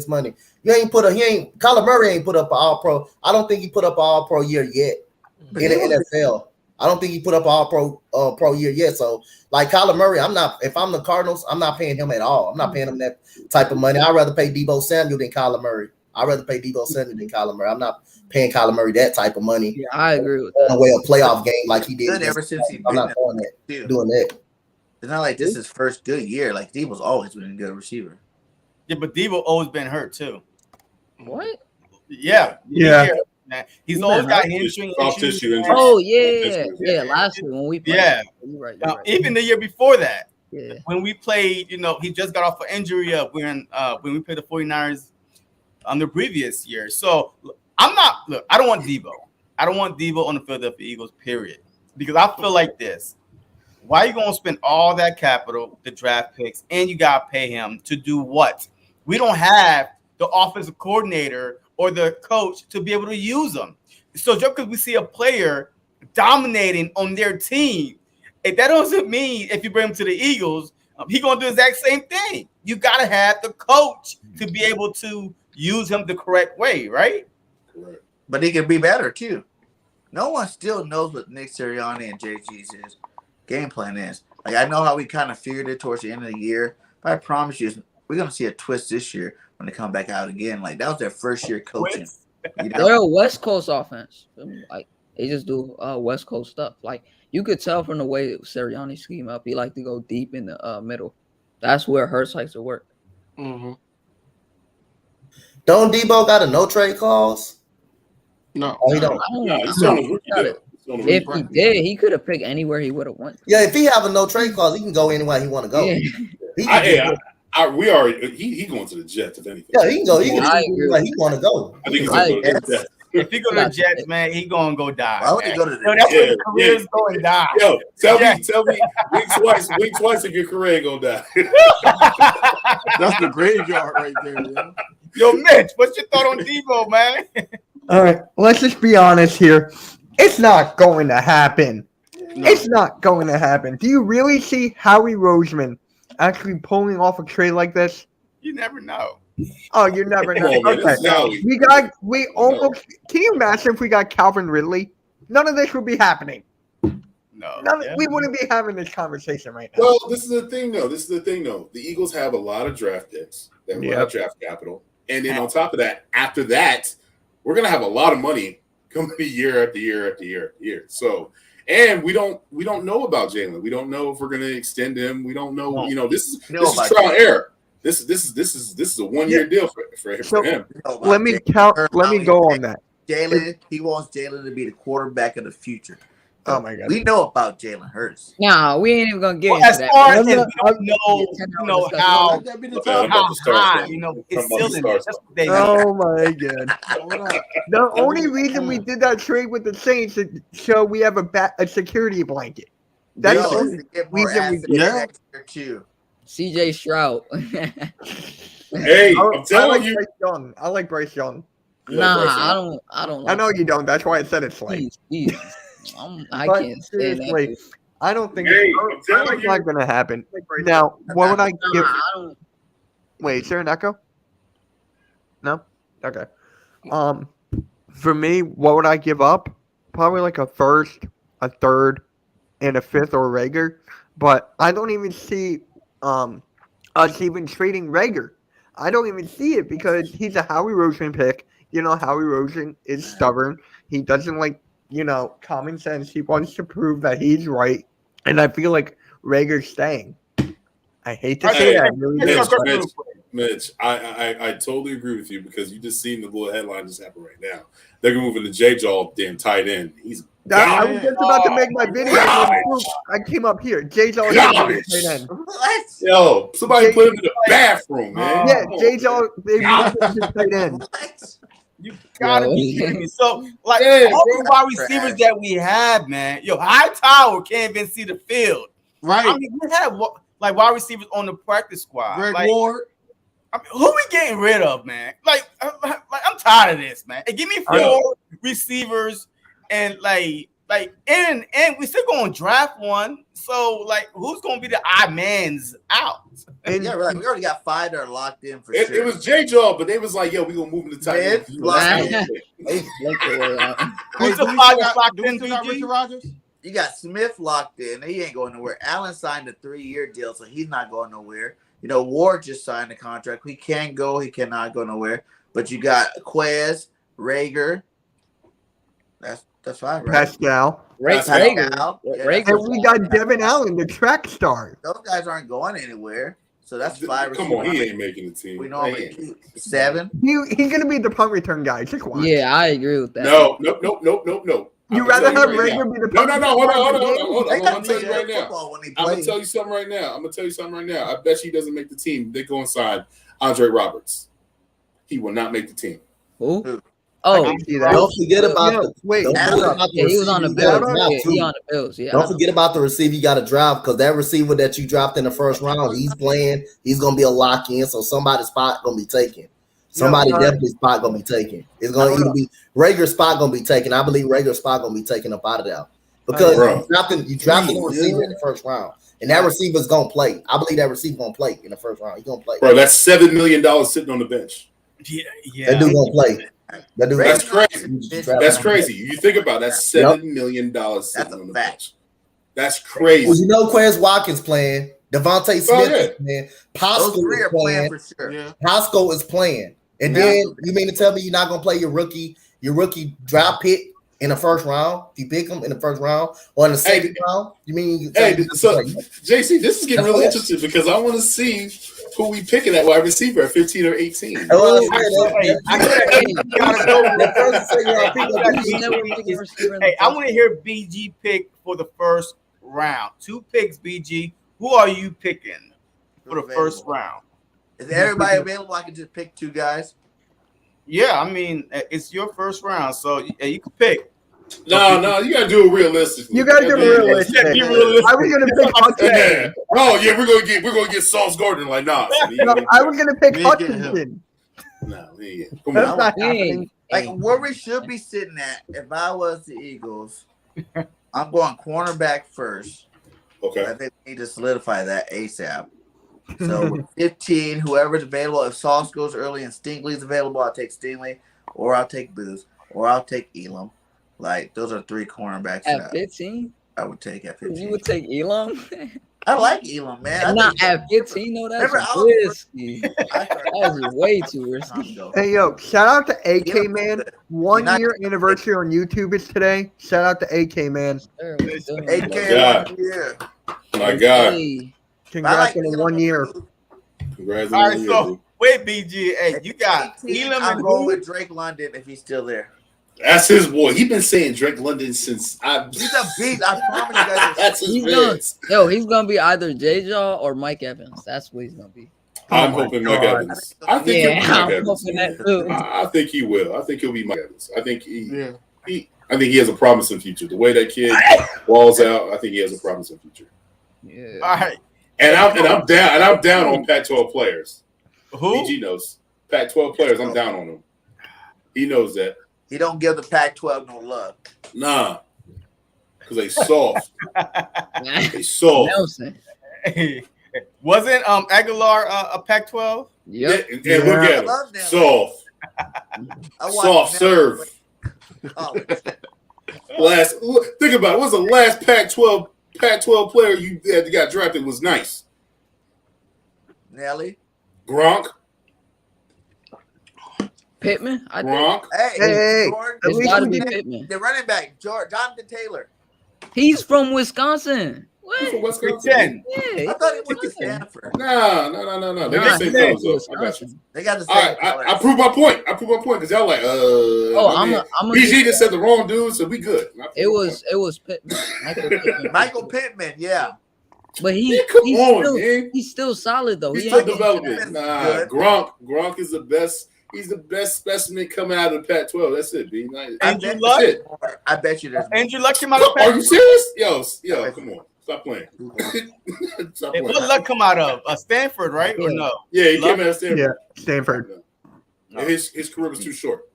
money. Kyler Murray ain't put up an All-Pro. I don't think he put up an All-Pro year yet in the NFL. I don't think he put up an All-Pro pro year yet. So, like Kyler Murray, if I'm the Cardinals, I'm not paying him at all. I'm not paying him that type of money. I'd rather pay Deebo Samuel than Kyler Murray. I'm not paying Kyler Murray that type of money. Yeah, I agree with that. No way a playoff game like he did. Good ever since he's I'm been not doing there. that. It's not like this is his first good year. Like Deebo's always been a good receiver. Yeah, but Deebo always been hurt too. What? Yeah. He's always got tissue hamstring issues. Oh yeah. Last year when we played. Yeah. You're right. Even the year before that, Yeah. when we played, he just got off an injury when we played the 49ers the previous year. So I don't want Deebo. I don't want Deebo on the Philadelphia Eagles, period. Because I feel like this. Why are you going to spend all that capital, the draft picks, and you got to pay him to do what? We don't have the offensive coordinator or the coach to be able to use them. So just because we see a player dominating on their team, that doesn't mean if you bring him to the Eagles, he's going to do the exact same thing. You got to have the coach to be able to use him the correct way, right? Correct. But he can be better, too. No one still knows what Nick Sirianni and JG's game plan is. Like, I know how we kind of figured it towards the end of the year, but I promise you, we're going to see a twist this year when they come back out again. Like, that was their first year coaching. They're a West Coast offense. Like, they just do West Coast stuff. Like, you could tell from the way Sirianni scheme up, he like to go deep in the middle. That's where Hurts likes to work. Mm-hmm. Don't Deebo got a no trade clause? No. Oh, he don't. If he did, he could have picked anywhere he would have went. Yeah, if he have a no trade clause, he can go anywhere he want to go. Yeah. He going to the Jets if anything. Yeah, he can go. He can anywhere he want to go. I think he's going to go to the Jets. If he go to the Jets, man, he gonna go die. Why would he go to the That's where his career is going to die. Yo, tell me, wink twice if your career ain't gonna die. That's the graveyard right there, yo. Yo, Mitch, what's your thought on Deebo, man? All right, let's just be honest here. It's not going to happen. No. It's not going to happen. Do you really see Howie Roseman actually pulling off a trade like this? You never know. Oh, you never know. Okay. We almost. Can you imagine if we got Calvin Ridley? None of this would be happening. No. We wouldn't be having this conversation right now. Well, this is the thing, though. The Eagles have a lot of draft picks. They have a lot of draft capital. And then on top of that, after that, we're going to have a lot of money coming year after year after year after year. So, and we don't know about Jalen. We don't know if we're going to extend him. We don't know. This is trial and error. This is a 1 year deal for him. Let me go on that. Jalen, he wants Jalen to be the quarterback of the future. Oh my God. We know about Jalen Hurts. Nah, we ain't even gonna get into as that. far as we don't know how high, it's ceiling. Oh my God. The only reason we did that trade with the Saints is so we have a security blanket. That's the only reason we did it. CJ Stroud. Hey, I'm telling you. I like Bryce Young. Nah, I don't. I know you don't. That's why I said it's like. I can't say that. I don't think it's not going to happen. Now, what would I give? Wait, is there an echo? No? Okay. For me, what would I give up? Probably like a first, a third, and a fifth or Rager. But I don't even see us even trading Rager. I don't even see it because he's a Howie Roseman pick. Howie Roseman is stubborn. He doesn't like, common sense. He wants to prove that he's right. And I feel like Rager's staying. I hate to say that. Mitch, I totally agree with you because you just seen the little headline just happen right now. They're moving to J-Jaw damn tight end. I was just about to make my video. I came up here. J-Jaw tight end. What? Yo, somebody put him in the bathroom, man. Yeah, J-Jaw, they moved him to tight end. What? You gotta be kidding me. So, all the wide receivers that we have, man. Hightower can't even see the field. Right. I mean, we have like wide receivers on the practice squad. Greg Like, Ward. I mean, who we getting rid of, man? Like I'm tired of this, man. Hey, give me 4 receivers and and we still gonna draft one. So like, who's gonna be the odd man's out? Yeah, right. We already got 5 that are locked in for sure. It was J-Jaw, but they was like, yo, we gonna move him to tight end. They flipped it way out. Who's the do we 5 still that's got- locked do we in, still got BG? Richard Rodgers? You got Smith locked in. He ain't going nowhere. Allen signed a 3-year deal, so he's not going nowhere. You know, Ward just signed a contract. He can go. He cannot go nowhere. But you got Quez, Rager. That's 5, right? Pascal. Pascal. Yeah, And we got Devin Allen, the track star. those guys aren't going anywhere. So that's 5. Come on, he ain't making the team. We normally keep 7. He's gonna be the punt return guy. Just watch. Yeah, I agree with that. No. You rather have Rager be the No. punt Hold return on. They I'm got gonna tell you right now. football when he I'm gonna plays. tell you something right now. I bet you he doesn't make the team. They go inside Andre Roberts. He will not make the team. Who? I Oh, can see that. Don't forget about Yo, the. wait. Don't Adam- forget about the yeah, he was on the receiver you Bills. gotta draft, Yeah, too. he on the Bills. Yeah. I Don't know. forget about the receiver you got to draft because that receiver that you dropped in the first round, he's playing. He's gonna be a lock in, so somebody's spot gonna be taken. Somebody definitely spot gonna be taken. It's gonna either be Rager's spot gonna be taken. I believe Rager's spot gonna be taken up out of there because you drafted a receiver in the first round, and that receiver's gonna play. I believe that receiver gonna play in the first round. He's gonna play. Bro, that's $7 million sitting on the bench. Yeah. That dude gonna play. That dude. That's gonna crazy. play. That's crazy. You think about that, $7 million sitting on the bench. That's crazy. Well, you know, Quez Watkins playing. Devontae Smith is playing. Those Pascal 3 is are playing playing. for sure. Yeah. Pascal is playing. And then you mean to tell me you're not gonna play your rookie draft pick in the first round? If you pick him in the first round or in the second round, you mean you so JC, this is getting really interesting because I want to see who we picking at wide receiver at 15 or 18. Hey, I want to hear BG pick for the first round. 2 picks, BG. Who are you picking for the first round? Is everybody available? I can just pick 2 guys. Yeah, I mean, it's your first round, so you can pick. No, you gotta do it realistically. You gotta do it realistic. I was gonna pick Hutchinson. Oh yeah, we're gonna get Sauce Gordon like nah. No, I was gonna pick Hutchinson. No, yeah. Come That's on. not happening. Like where we should be sitting at, if I was the Eagles, I'm going cornerback first. Okay. I think we need to solidify that ASAP. So with 15, whoever's available, if Sauce goes early and Stingley's available, I'll take Stingley, or I'll take Booth, or I'll take Elam. Like those are 3 cornerbacks At 15? I would take at 15. You would take Elam? I like Elam, man. Not at 15, no, that's risky. That's way too risky. Hey, yo, shout out to AK, man. 1 year anniversary on YouTube is today. Shout out to AK, man. AK, God. 1 year. My God. Congrats on the 1 year. Congrats All on right, the so year. wait, BG. Hey, you got 18, Elam I'm and going who? with Drake London if he's still there. That's his boy. He been saying Drake London since I. He's a beast. I promise you guys. That's his He's biz. he's gonna be either J-Jaw or Mike Evans. That's what he's gonna be. I'm hoping Mike Evans. I think he'll be Mike I'm Evans. hoping that too. I think he will. I think he'll be Mike Evans. I think I think he has a promising future. The way that kid balls out, I think he has a promising future. Yeah. All right. And I'm down on Pac-12 players. Who? BG knows. Pac-12 players, I'm down on them. He knows that. He don't give the Pac-12 no love. Nah. Because they soft. They soft. Nelson. Wasn't Aguilar a Pac-12? Yep. And look at him. love them. Soft. Soft serve. Oh, Think about it. What's the last Pac-12 player you that got drafted was nice? Nelly. Gronk. Pittman? I think Gronk. Hey, Jordan, at it's least gotta we be didn't- Pittman. the running back, Jonathan Taylor. He's from Wisconsin. He's from What? Wisconsin. Pretend. Yeah. I thought he went to Stanford. No. They Nah, got the he same went colors, to though. I got you. Wisconsin. They got the All same. right, I prove my point. Because y'all like, I'm a BG just said the wrong dude, so we good. It was Pittman. Michael Pittman, yeah. But Yeah, come on, man. he's still solid though. He's He still ain't- developing. Nah, Good. Gronk is the best. He's the best specimen coming out of the Pac-12. That's it, B. Andrew That's Luck? it. I bet you there's more. Andrew Luck came out of Are you Pac-12. serious? Yo, come on. Stop playing. Stop Hey, playing. what Luck come out of? Stanford, right? Or no? Yeah, he Luck? came out of Stanford. Yeah, Stanford. No. His career was too short.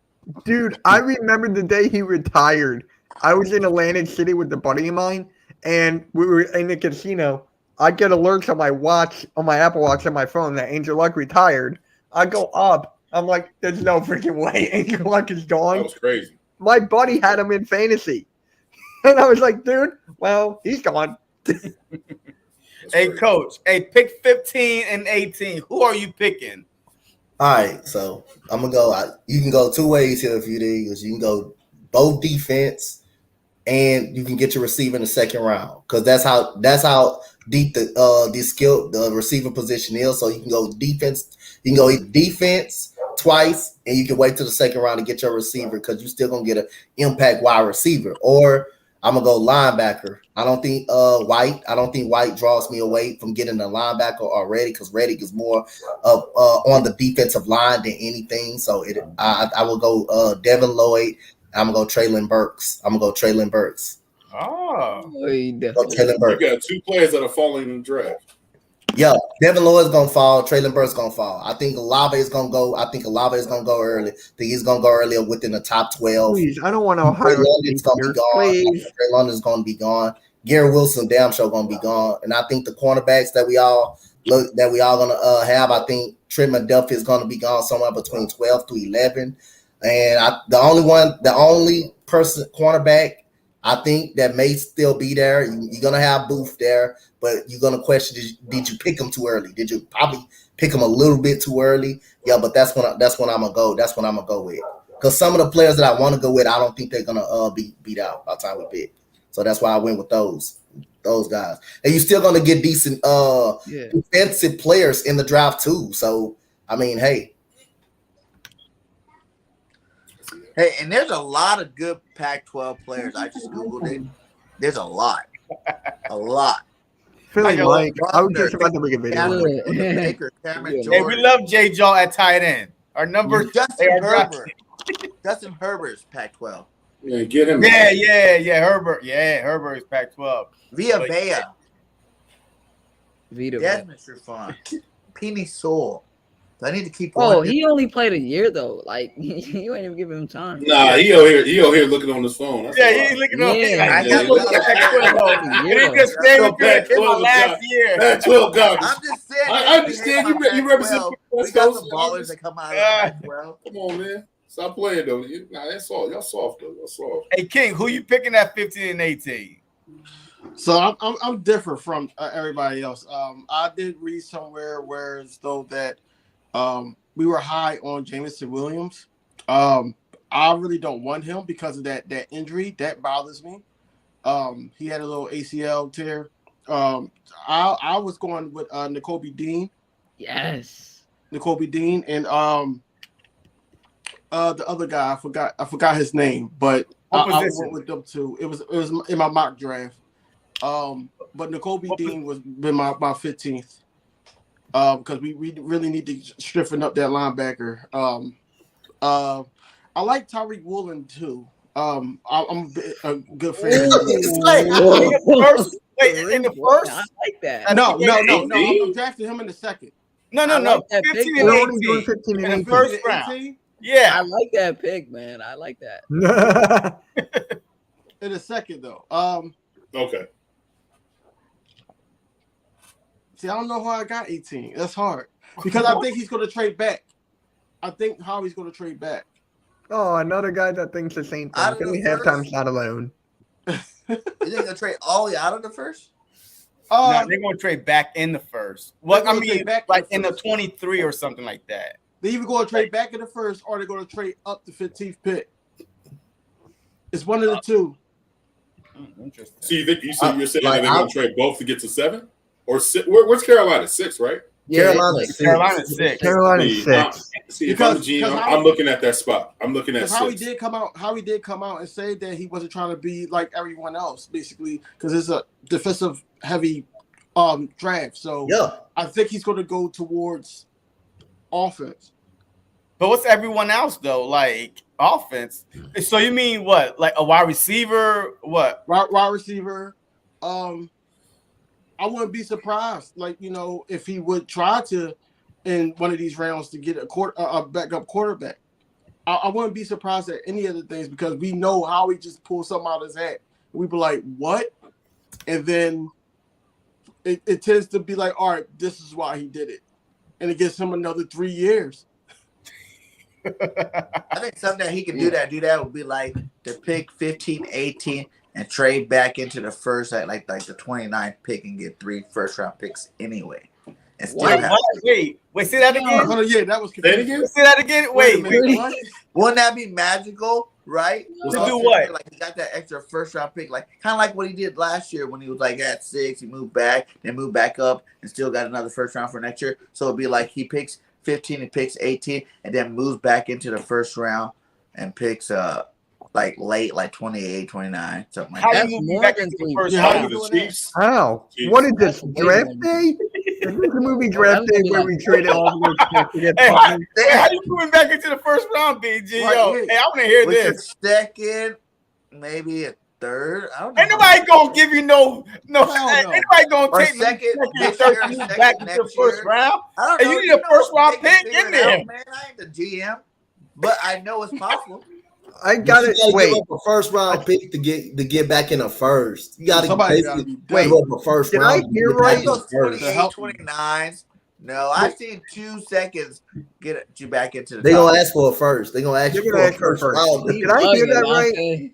Dude, I remember the day he retired. I was in Atlantic City with a buddy of mine, and we were in the casino. I get alerts on my watch, on my Apple Watch on my phone that Angel Luck retired. I go up. I'm like, there's no freaking way Angel Luck is That gone. was crazy. My buddy had him in fantasy. And I was like, dude, well, he's gone. That's Hey, crazy. coach. Hey, pick 15 and 18. Who are you picking? All right, so I'm gonna go. You can go two ways here if you the Eagles. You can go both defense, and you can get your receiver in the second round because that's how deep the receiver position is. So you can go defense. You can go defense twice, and you can wait till the second round to get your receiver because you're still gonna get an impact wide receiver. Or I'm gonna go linebacker. I don't think White draws me away from getting a linebacker already because Reddick is more of on the defensive line than anything. So I will go Devin Lloyd. I'm gonna go Traylon Burks. Oh. Traylon Burks. You got two players that are falling in the draft. Yeah, Devin Lloyd's gonna fall. Traylon Burks gonna fall. I think Olave is gonna go early. I think he's gonna go earlier within the top 12. Please, I don't want to Trey hire London's gonna be gone. Please. Trey London's gonna be gone. Gary Wilson, damn sure gonna be gone. And I think the cornerbacks that we all gonna have. I think Trent McDuffie is gonna be gone somewhere between 12 to 11. And the only person cornerback I think that may still be there. You're gonna have Booth there, but you're gonna question: did you pick him too early? Did you probably pick him a little bit too early? Yeah, but that's when I'm gonna go. That's when I'm gonna go with. Because some of the players that I want to go with, I don't think they're gonna be beat out by the time we pick. So that's why I went with those guys. And you're still gonna get decent defensive players in the draft too. So I mean, hey. Hey, and there's a lot of good Pac-12 players. I just Googled it. There's a lot. A lot. Philly Hey, Mike, I was just about to make a video. Cameron Baker, Cameron Hey, Hey, Jordan. we love J. Jaw at tight end. Our numbers. they Justin are drafted. Herbert. Justin Herbert's Pac-12. Yeah, get him. Yeah. Herbert. Yeah, Herbert is Pac-12. Via But- Bea. Vita. Desmond Trufant. Penny Sewell. Do I need to keep Oh, going? he only played a year though. Like you ain't even giving him time. Nah, he out here looking on his phone. That's Yeah, why. he's looking up. Yeah, Like, I he's looking got- at Pac-12. It ain't just stay with Pac-12 it. It's my last got- year. Pac-12 goggles. I'm just saying. I understand you represent Pac-12. West We got Coast. some ballers that come out of Pac-12. Come on, man. Stop playing though. That's all. Y'all soft though. Y'all soft. Hey, King, who you picking at 15 and 18? So I'm different from everybody else. I did read somewhere where as though that we were high on Jameson Williams. I really don't want him because of that injury. That bothers me. He had a little ACL tear. I was going with N'Kobe Dean. Yes. N'Kobe Dean and the other guy, I forgot his name, but I went with them too. It was in my mock draft. But N'Kobe Dean was been my 15th. Because we really need to strengthen up that linebacker. I like Tyreek Woolen too. I'm a good fan. In the first? I like that. No. I'm drafting him in the second. No. I like that 15 pick. and We're only doing 18. 15 In and the 18. first round. 18 Yeah. I like that pick, man. I like that. in the second though. Okay. See, I don't know how I got 18. That's hard because I think he's going to trade back. I think Howie's going to trade back. Oh, another guy that thinks the same Out thing. of Philly the halftime's not alone. You think they'll trade Ollie out of the first? No, they're going to trade back in the first. Well, They're I gonna trade mean, back like in in the the first. 23 or something like that. They either going to trade back in the first or they're going to trade up the 15th pick. It's one of the two. Interesting. So you're saying like, they're going to trade both to get to 7 or 6? Where's Carolina? 6, right? Yeah, Carolina, it's like- Carolina 6. Carolina See, 6. See, if I'm the Because GM, Howie- I'm looking at that spot. I'm looking at Because Howie 6. did come out and say that he wasn't trying to be like everyone else, basically, because it's a defensive heavy draft. So Yeah. I think he's going to go towards offense. But what's everyone else though? Like offense. So you mean what? Like a wide receiver? What? Wide receiver. I wouldn't be surprised, like, if he would try to in one of these rounds to get a backup quarterback. I wouldn't be surprised at any of the things because we know Howie just pulled something out of his hat. We'd be like, what? And then it tends to be like, all right, this is why he did it. And it gives him another 3 years. I think something that he can do that would be like to pick 15, 18 and trade back into the first at like the 29th pick and get 3 first-round picks anyway. And still wait, say that again? Oh, yeah, that was confusing. Say that again? Wait. What? Wouldn't that be magical, right? To do what? Like he got that extra first-round pick, like kind of like what he did last year when he was like at 6, he moved back, then moved back up, and still got another first round for next year. So it'd be like he picks 15 and picks 18, and then moves back into the first round and picks like late, like 28, 29, something like that. That's more than 3 first How the Chiefs? How? Chiefs. What is this, draft day? Is this the movie Draft Day where we traded all those picks to get Putney? How you moving back into the first round, BG? Right, Yo, yeah. hey, I want to hear With this. a second, maybe a third. I don't know. Ain't nobody gonna give you no. Hell no. Ain't nobody gonna Or take second, no next second, year, third, second back into the next first year. round. I don't And know. you need a first round They can pick figure in it out, there. man. I ain't the GM, but I know it's possible. I got it. You Wait, give up a first round pick to get back in a first. You got to Somebody gotta be give done. up a first Did round. I hear to get right? back in Those a first. 28, 29s. No, I've seen 2 seconds get you back into the They top. gonna ask for a first. They gonna ask They're you gonna for a ask for a first first. round. Did I hear that right?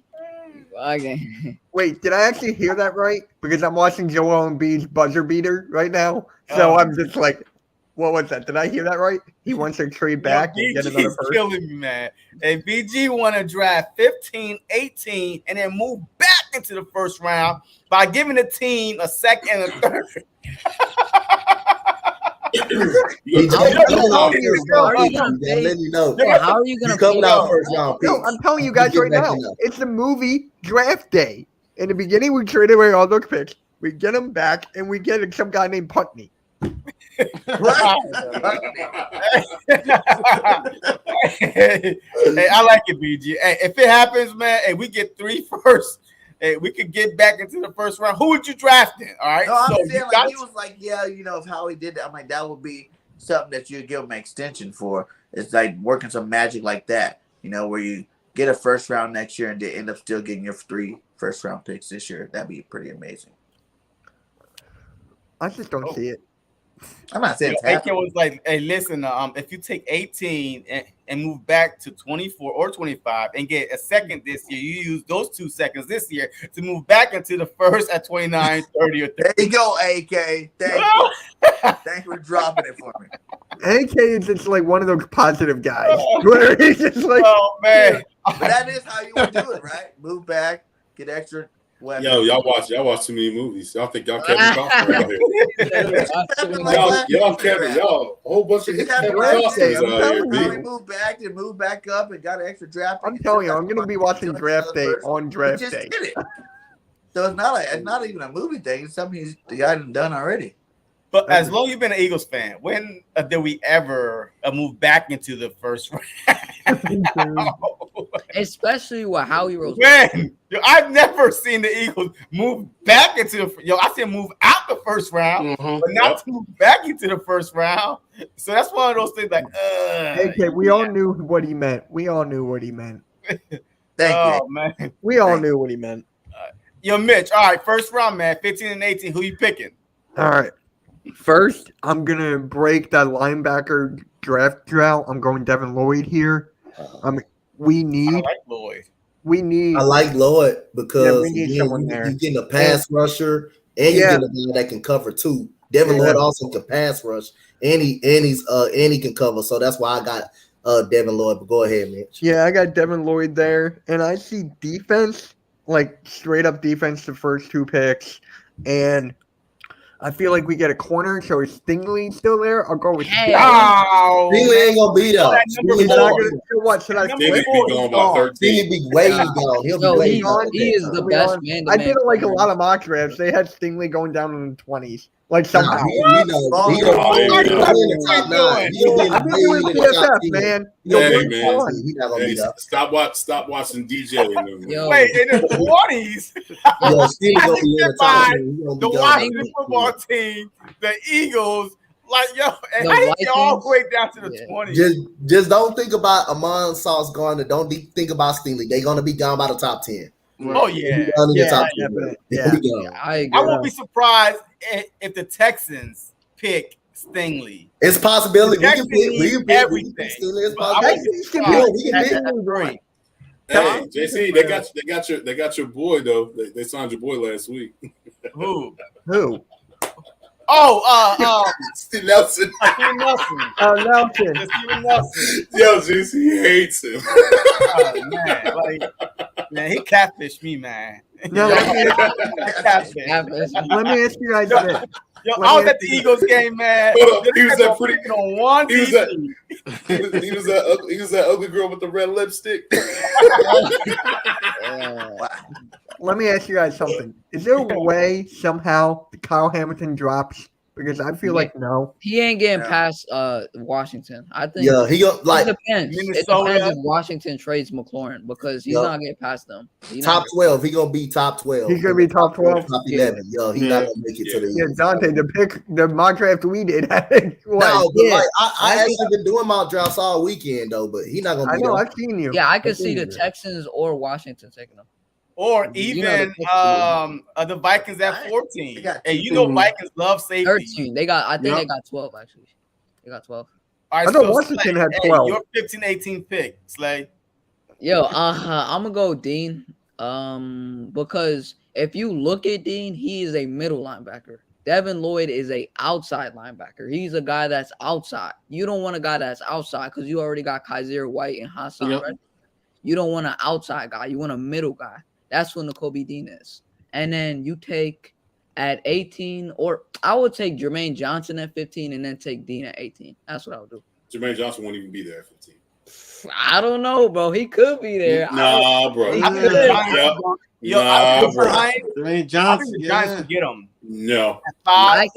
Bugging. Wait, did I actually hear that right? Because I'm watching Joel Embiid's buzzer beater right now. So I'm just like, what was that? Did I hear that right? He wants to trade back and get another BG's first. killing me, man. And BG want to draft 15, 18, and then move back into the first round by giving the team a second and a third. He How are you coming out gonna first pay- round how are you pick. gonna I'm pay- letting you know. Yo, how are you He's gonna coming pay- out first round pick. No, I'm telling you guys Get right back now. in there. It's the movie Draft Day. In the beginning, we traded away all those picks. We get them back, and we get some guy named Putney. Hey, I like it, BG. Hey, if it happens, man, and we get 3 firsts, hey, we could get back into the first round. Who would you draft in? All right. No, I'm so saying you like got he was like, yeah, if Howie did that, I'm like that would be something that you'd give him an extension for. It's like working some magic like that, where you get a first round next year and then end up still getting your 3 first round picks this year. That'd be pretty amazing. I just don't see it. I'm not saying it's AK happening. was like, hey, listen, if you take 18 and move back to 24 or 25 and get a second this year, you use those 2 seconds this year to move back into the first at 29, 30, or 30. There you go, AK. Thank you. Thank you for dropping it for me. AK is just like one of those positive guys. Where he's just like, Oh, man. But that is how you would do it, right? Move back, get extra weapons. Yo, y'all watch too many movies. Y'all think y'all Kevin Costner out here. Y'all Kevin, y'all a whole bunch of Kevin Costners I'm out telling here, you. Howie B. moved back, then moved back up, and got an extra draft. I'm telling you, I'm going to be watching Draft Day on He Draft just Day. did it. So it's not even a movie thing. It's something the guy done already. But as long as you've been an Eagles fan, when did we ever move back into the first round? Especially with Howie Rose. When? Yo, I've never seen the Eagles move back into the I said move out the first round, Mhm. but not to move back into the first round. So that's one of those things like AK, we all knew what he meant. We all knew what he meant. Thank oh man. We all knew what he meant. Yo, Mitch, all right, first round, man. 15 and 18. Who you picking? All right. First, I'm going to break that linebacker draft drought. I'm going Devin Lloyd here. We I need. like Lloyd. We I like Lloyd because we need again, someone there. you're getting a pass rusher and you're getting a guy that can cover too. Devin Lloyd also can pass rush and he can cover. So that's why I got Devin Lloyd. But go ahead, Mitch. Yeah, I got Devin Lloyd there, and I see defense, like straight up defense, the first 2 picks, and I feel like we get a corner. So is Stingley still there? I'll go with Hey. Stingley. Oh, Stingley ain't gonna be there. that number Stingley He's not gone. gonna. So what should I? Number Stingley four, be he's gone by gone. 13. Stingley be way gone. He'll Yo, be way he gone. is the He'll be best on. man. I did like a lot of mock drafts. They had Stingley going down in the 20s. Like Nah, somehow. he gonna be in the top 9. He gonna be in I've the been doing in the top PFF, 10. man. He gonna be Hey, in the man. top 10. He not gonna be there. Stop watching DJ in them. Yo, Wait, in the 20s. Yo, still I gonna just be in get the top by 10. He gonna the be gone. Washington football team, the Eagles. Like, yo, and The how you get all the Vikings? way down to the Yeah. 20s? Just don't think about Amon Sauce Gardner. Don't think about Stingley. They're gonna be gone by the top 10. Oh, yeah. They're gonna be Yeah, top 10. definitely. They're Yeah. gonna be gone. I agree. I won't be surprised if the Texans pick Stingley. It's a possibility. We can pick Everything. Stingley. It's But I possible. won't be surprised We can at pick that three. Hey, JC, they got your boy though. They signed your boy last week. Who? Oh, Steve Nelson. Steven Nelson. Nelson. Steven Nelson. Yo, JC hates him. Oh, man, he catfished me, man. No, Catfish. let me ask you guys this. Yo, I was at the Eagles game, man. Hold up, he was that pretty on one. He was that ugly girl with the red lipstick. Let me ask you guys something. Is there a way somehow Kyle Hamilton drops? Because I feel like no. He ain't getting past Washington. I think. Yeah, he go like it depends. Minnesota. It depends if Washington trades McLaurin because he's not getting past them. top 12. He gonna be top 12. He's gonna be top 12. Top 11. Yo, he's not gonna make it to the Yeah, Dante, the mock draft we did. No, but like I actually been doing mock drafts all weekend though, but he's not gonna be I know, there. I've seen you. Yeah, I could see the Texans or Washington taking them. Or even the Vikings at 14. And you know Vikings love safety. 13. They got. I think they got 12 actually. They got 12. All right, I thought Washington had 12. Your 15-18 pick, Slay. Yo, I'm gonna go Dean. Because if you look at Dean, he is a middle linebacker. Devin Lloyd is a outside linebacker. He's a guy that's outside. You don't want a guy that's outside because you already got Kaiser White and Hassan. Yep. Right? You don't want an outside guy. You want a middle guy. That's what Nakobe Dean is. And then you take at 18, or I would take Jermaine Johnson at 15 and then take Dean at 18. That's what I would do. Jermaine Johnson won't even be there at 15. I don't know, bro. He could be there. Nah, bro. Jermaine Johnson. The Giants could get him. No. I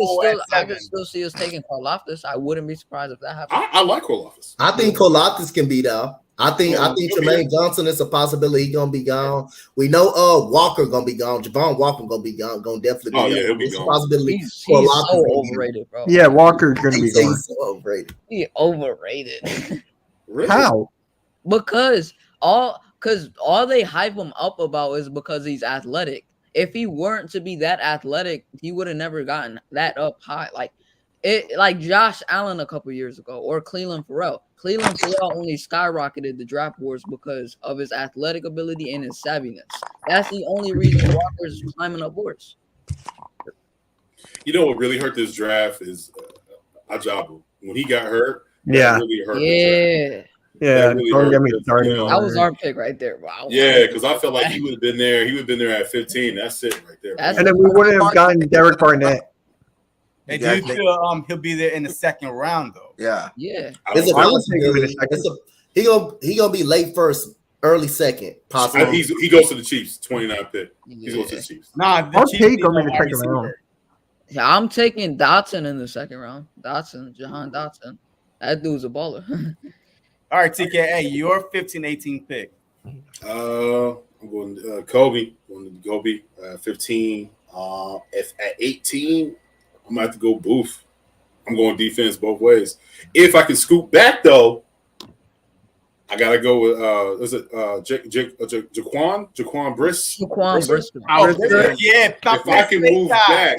could still see us taking Karlaftis. I wouldn't be surprised if that happened. I like Karlaftis. I think Karlaftis can be there. I think Jermaine Johnson is a possibility. He's gonna be gone. We know Walker gonna be gone. Javon Walker gonna be gone. Gonna definitely be gone. He'll be gone. Possibility. He's so overrated, bro. Yeah, Walker's gonna be gone. He's so overrated. He overrated. Really? How? Because all they hype him up about is because he's athletic. If he weren't to be that athletic, he would have never gotten that up high. Like Josh Allen a couple years ago, or Cleveland Farrell. Cleveland Farrell only skyrocketed the draft boards because of his athletic ability and his savviness. That's the only reason Walker's climbing up boards. You know what really hurt this draft is Ajabu. When he got hurt, yeah, really hurt. Yeah, really don't get me hurt. started. That was our pick right there, bro. Yeah, because I felt like he would have been there. He would have been there at 15. That's it right there. And then we wouldn't have gotten Derek Barnett. And do you feel he'll be there in the second round though? Yeah. It's a possibility. He gonna be late first, early second, possibly. He goes to the Chiefs, 29 pick. He goes to the Chiefs. Nah, I'll take him in the second round. Yeah, I'm taking Dotson in the second round. Jahan Dotson. That dude's a baller. All right, TKA, your 15-18 pick. I'm going Kobe. Going to Kobe 15. If at 18, I'm gonna have to go Booth. I'm going defense both ways. If I can scoop back though, I gotta go with is it Jaquan Briss? Jaquan Briss. Yeah. If I can move back,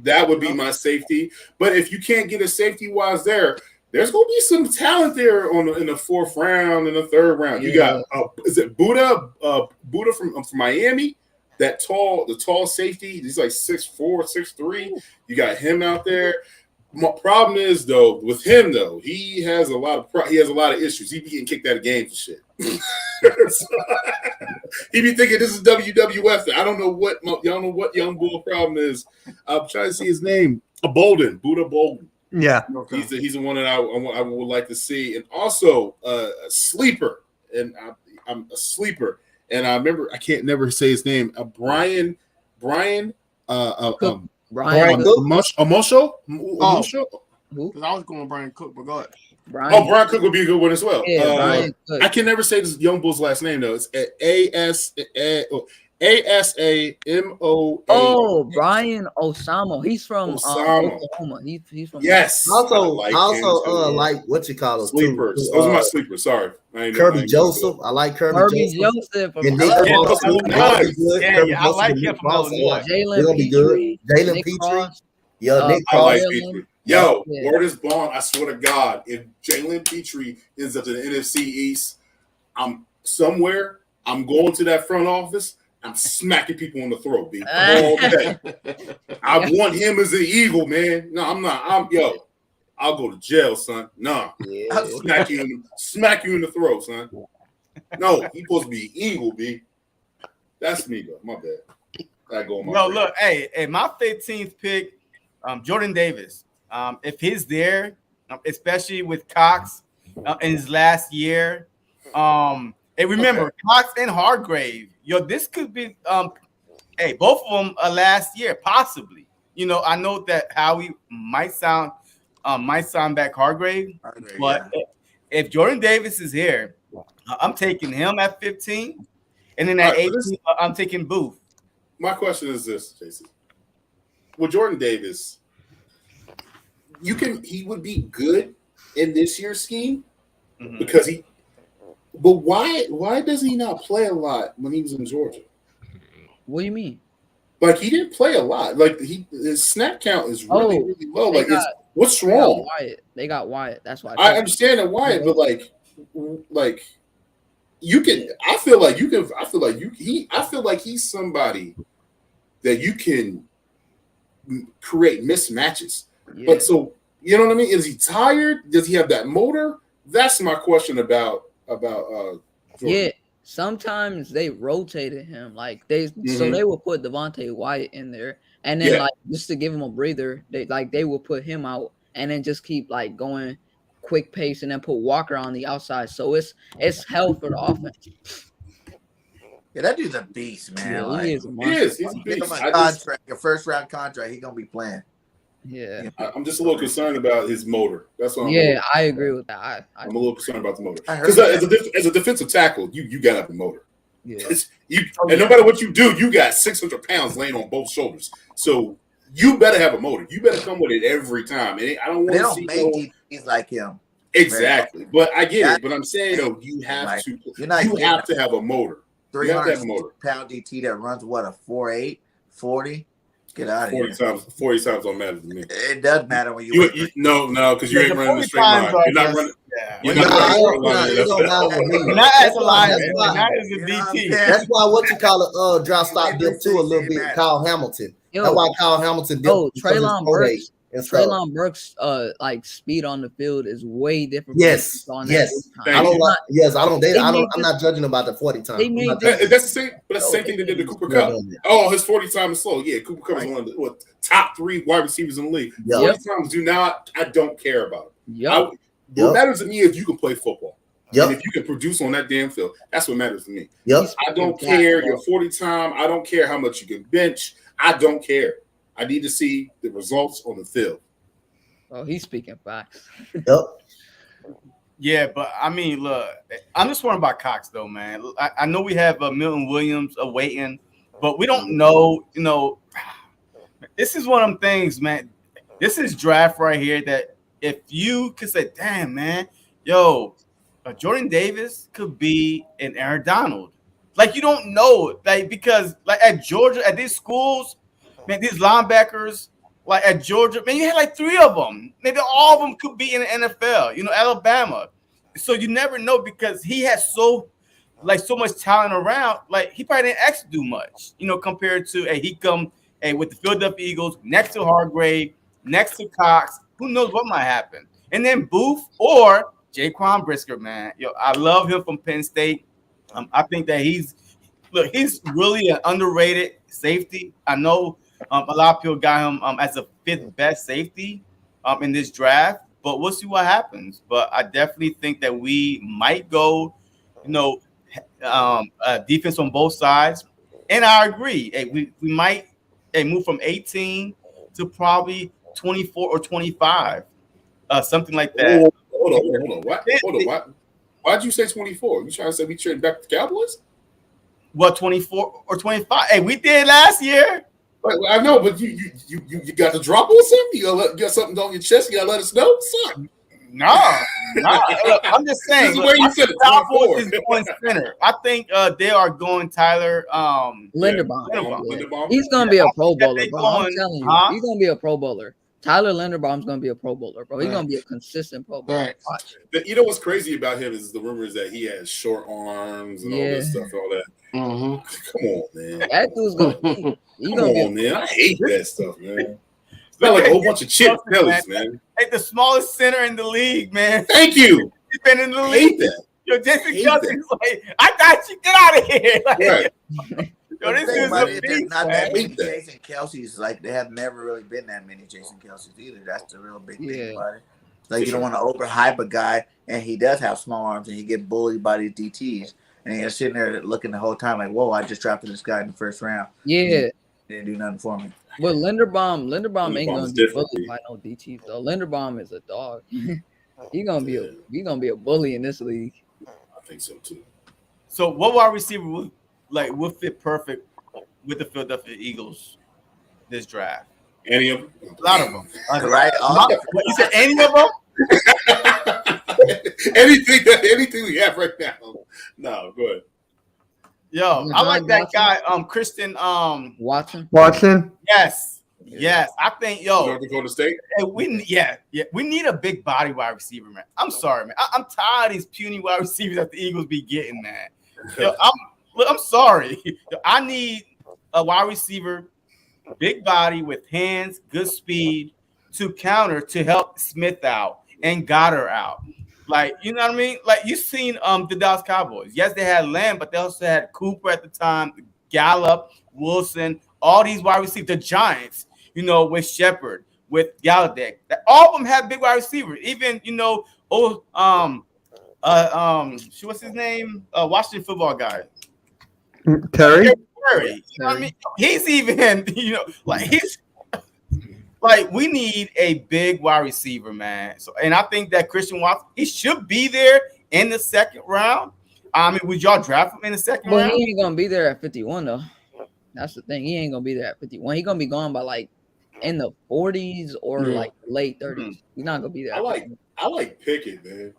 that would be my safety. But if you can't get a safety wise there's gonna be some talent there in the fourth round and the third round. You got is it Buddha from Miami? The tall safety. He's like 6'4", 6'3". You got him out there. My problem is though with him though, he has a lot of issues. He be getting kicked out of games and shit. He be thinking this is WWF. I don't know what y'all know what young bull problem is. I'm trying to see his name. Buddha Bolden. Yeah, he's the one that I would like to see, and also a sleeper. And I'm a sleeper. And I remember I can't never say his name. Brian Brian Brian Cook. Cook? Omosho? Who? Because I was going Brian Cook, but go ahead. Brian. Brian Cook would be a good one as well. Yeah, Brian Cook. I can never say this young bull's last name though. It's ASAMO. Oh, Brian Osamo. He's from Osama. Oklahoma. He's from Yes. Also, I like what you call us sleepers. too. Those are my sleepers. Sorry, Kirby Joseph. I like Kirby Joseph. Joseph. From And Nick Oklahoma. Cross. Yeah, I like him from Illinois. They're gonna be good. Jalen Nick Petrie. Cross. Yeah, Nick I like Cross. Petrie. Yo, Yeah. word is bond. I swear to God, if Jalen Petrie ends up in the NFC East, I'm somewhere. I'm going to that front office. I'm smacking people on the throat, B. All day. I want him as an Eagle, man. No, I'm not. I'll go to jail, son. Nah. Yeah. I'll smack you in the throat, son. No, he's supposed to be Eagle, B. That's me, though. My bad. I go on my No, brain. look, hey, my 15th pick, Jordan Davis. If he's there, especially with Cox in his last year, and remember Cox and Hargrave, this could be, both of them last year, possibly. I know that Howie might sound back Hargrave, but if Jordan Davis is here, I'm taking him at 15, and then at 18, I'm taking Booth. My question is this, Jason. With Jordan Davis, he would be good in this year's scheme because but why does he not play a lot when he was in Georgia? What do you mean? Like he didn't play a lot. Like his snap count is really, really low. Like what's wrong? They got Wyatt. That's why I understand that Wyatt, but like you can. I feel like he's somebody that you can create mismatches. Yeah. But so you know what I mean? Is he tired? Does he have that motor? That's my question about Jordan. Yeah. Sometimes they rotated him, like so they will put Devontae Wyatt in there, and then like just to give him a breather, they will put him out, and then just keep like going quick pace, and then put Walker on the outside. So it's hell for the offense. Yeah, that dude's a beast, man. Yeah, he is a monster. He is. He's a Give him beast. a contract, a first round contract. He's gonna be playing. Yeah, I'm just a little concerned about his motor. That's what. I agree with that. I'm a little concerned about the motor I heard because as a defensive tackle, you got to have the motor. Yeah. And no matter what you do, you got 600 pounds laying on both shoulders. So you better have a motor. You better come with it every time. And I don't want to see. They don't make DBs like him. Exactly, but I get it. But I'm saying though, you have like, to. You're not You have to have a motor. 300-pound DT that runs what, a 4.8, 40. Get out of 40 times don't matter to me. It does matter when you no, because you ain't running a straight line. You're not running. You're not Not as a lineman, not as a DT. That's why what you call it, drop stop dip too a little bit. Kyle Hamilton. That's why Kyle Hamilton did. Treylon Burks, like speed on the field is way different. Yes. I'm not judging about the 40 times. That's the same. But that's the same thing they did to Cooper Kupp. Oh, his 40 time is slow. Yeah, Cooper Kupp is one of the top 3 wide receivers in the league. 40 times I don't care about it. What matters to me is you can play football. And if you can produce on that damn field, that's what matters to me. I don't care your 40 time. I don't care how much you can bench. I don't care. I need to see the results on the field. Oh, he's speaking facts. Yeah, but I mean, look, I'm just worried about Cox, though, man. I know we have Milton Williams waiting, but we don't know. This is one of them things, man. This is draft right here that if you could say, damn, man, Jordan Davis could be an Aaron Donald. Like, you don't know, like, because like at Georgia, at these schools, man, these linebackers, like at Georgia, man, you had like 3 of them. Maybe all of them could be in the NFL, Alabama. So you never know because he has so much talent around. Like, he probably didn't actually do much, compared to he come with the Philadelphia Eagles next to Hargrave, next to Cox. Who knows what might happen? And then Booth or Jaquan Brisker, man. I love him from Penn State. I think that he's really an underrated safety. I know a lot of people got him as a 5th best safety in this draft, but we'll see what happens. But I definitely think that we might go, defense on both sides. And I agree. We might move from 18 to probably 24 or 25, something like that. Hold on. Why'd you say 24? You trying to say we traded back to the Cowboys? What, 24 or 25? Hey, we did last year. I know, but you got to drop on something. You got something on your chest. You got to let us know, son. Nah. Look, I'm just saying. This is where you said it. Cowboys is going center. I think they are going Tyler Linderbaum. Linderbaum. He's gonna be a Pro Bowler, bro. I'm going, telling you, he's gonna be a Pro Bowler. Tyler Linderbaum's gonna be a Pro Bowler, bro. He's gonna be a consistent Pro Bowler. Watch. You know what's crazy about him is the rumors that he has short arms and all this stuff, all that. Come on, man. That dude's gonna. Come on, man. I hate that stuff, man. It's not like a whole bunch of chip bellies, man. Hey, the smallest center in the league, man. Thank you. He's been in the I league. hate that. Yo, Jason Kelsey's like, I got you. Get out of here. Like, Right. Yo, this Think is about a it, there's beast, not man. that many Jason Kelsey's. Like they have never really been that many Jason Kelsey's either. That's the real big thing about it. Like you don't want to overhype a guy, and he does have small arms, and he get bullied by these DTs, and you're sitting there looking the whole time like, whoa, I just drafted this guy in the first round. Yeah. Didn't do nothing for me. But Linderbaum ain't gonna be different, bullied by no DTs though. Linderbaum is a dog. He's gonna be a bully in this league. I think so too. So what wide receiver would fit perfect with the Philadelphia Eagles this draft? Any of them? A lot of them. Right? What, you said any of them? anything we have right now. No, go ahead. Yo, I like that guy, Christian Watson. Yes. I think North Dakota State. we need a big body wide receiver, man. I'm sorry, man. I'm tired of these puny wide receivers that the Eagles be getting, man. Yo, I'm sorry. Yo, I need a wide receiver, big body with hands, good speed to counter to help Smith out and Goddard out. Like, you know what I mean? Like, you seen the Dallas Cowboys. Yes, they had Lamb, but they also had Cooper at the time, Gallup, Wilson, all these wide receivers. The Giants, with Shepard, with Galladay. All of them have big wide receivers. Even, what's his name? Washington football guy. Terry. You know what I mean? He's even, he's like, we need a big wide receiver, man. So, and I think that Christian Watson, he should be there in the second round. I mean, would y'all draft him in the second round? He ain't gonna be there at 51 though. That's the thing. He ain't gonna be there at 51. He's gonna be gone by like in the 40s or like late 30s. He's not gonna be there. I like Pickett, man.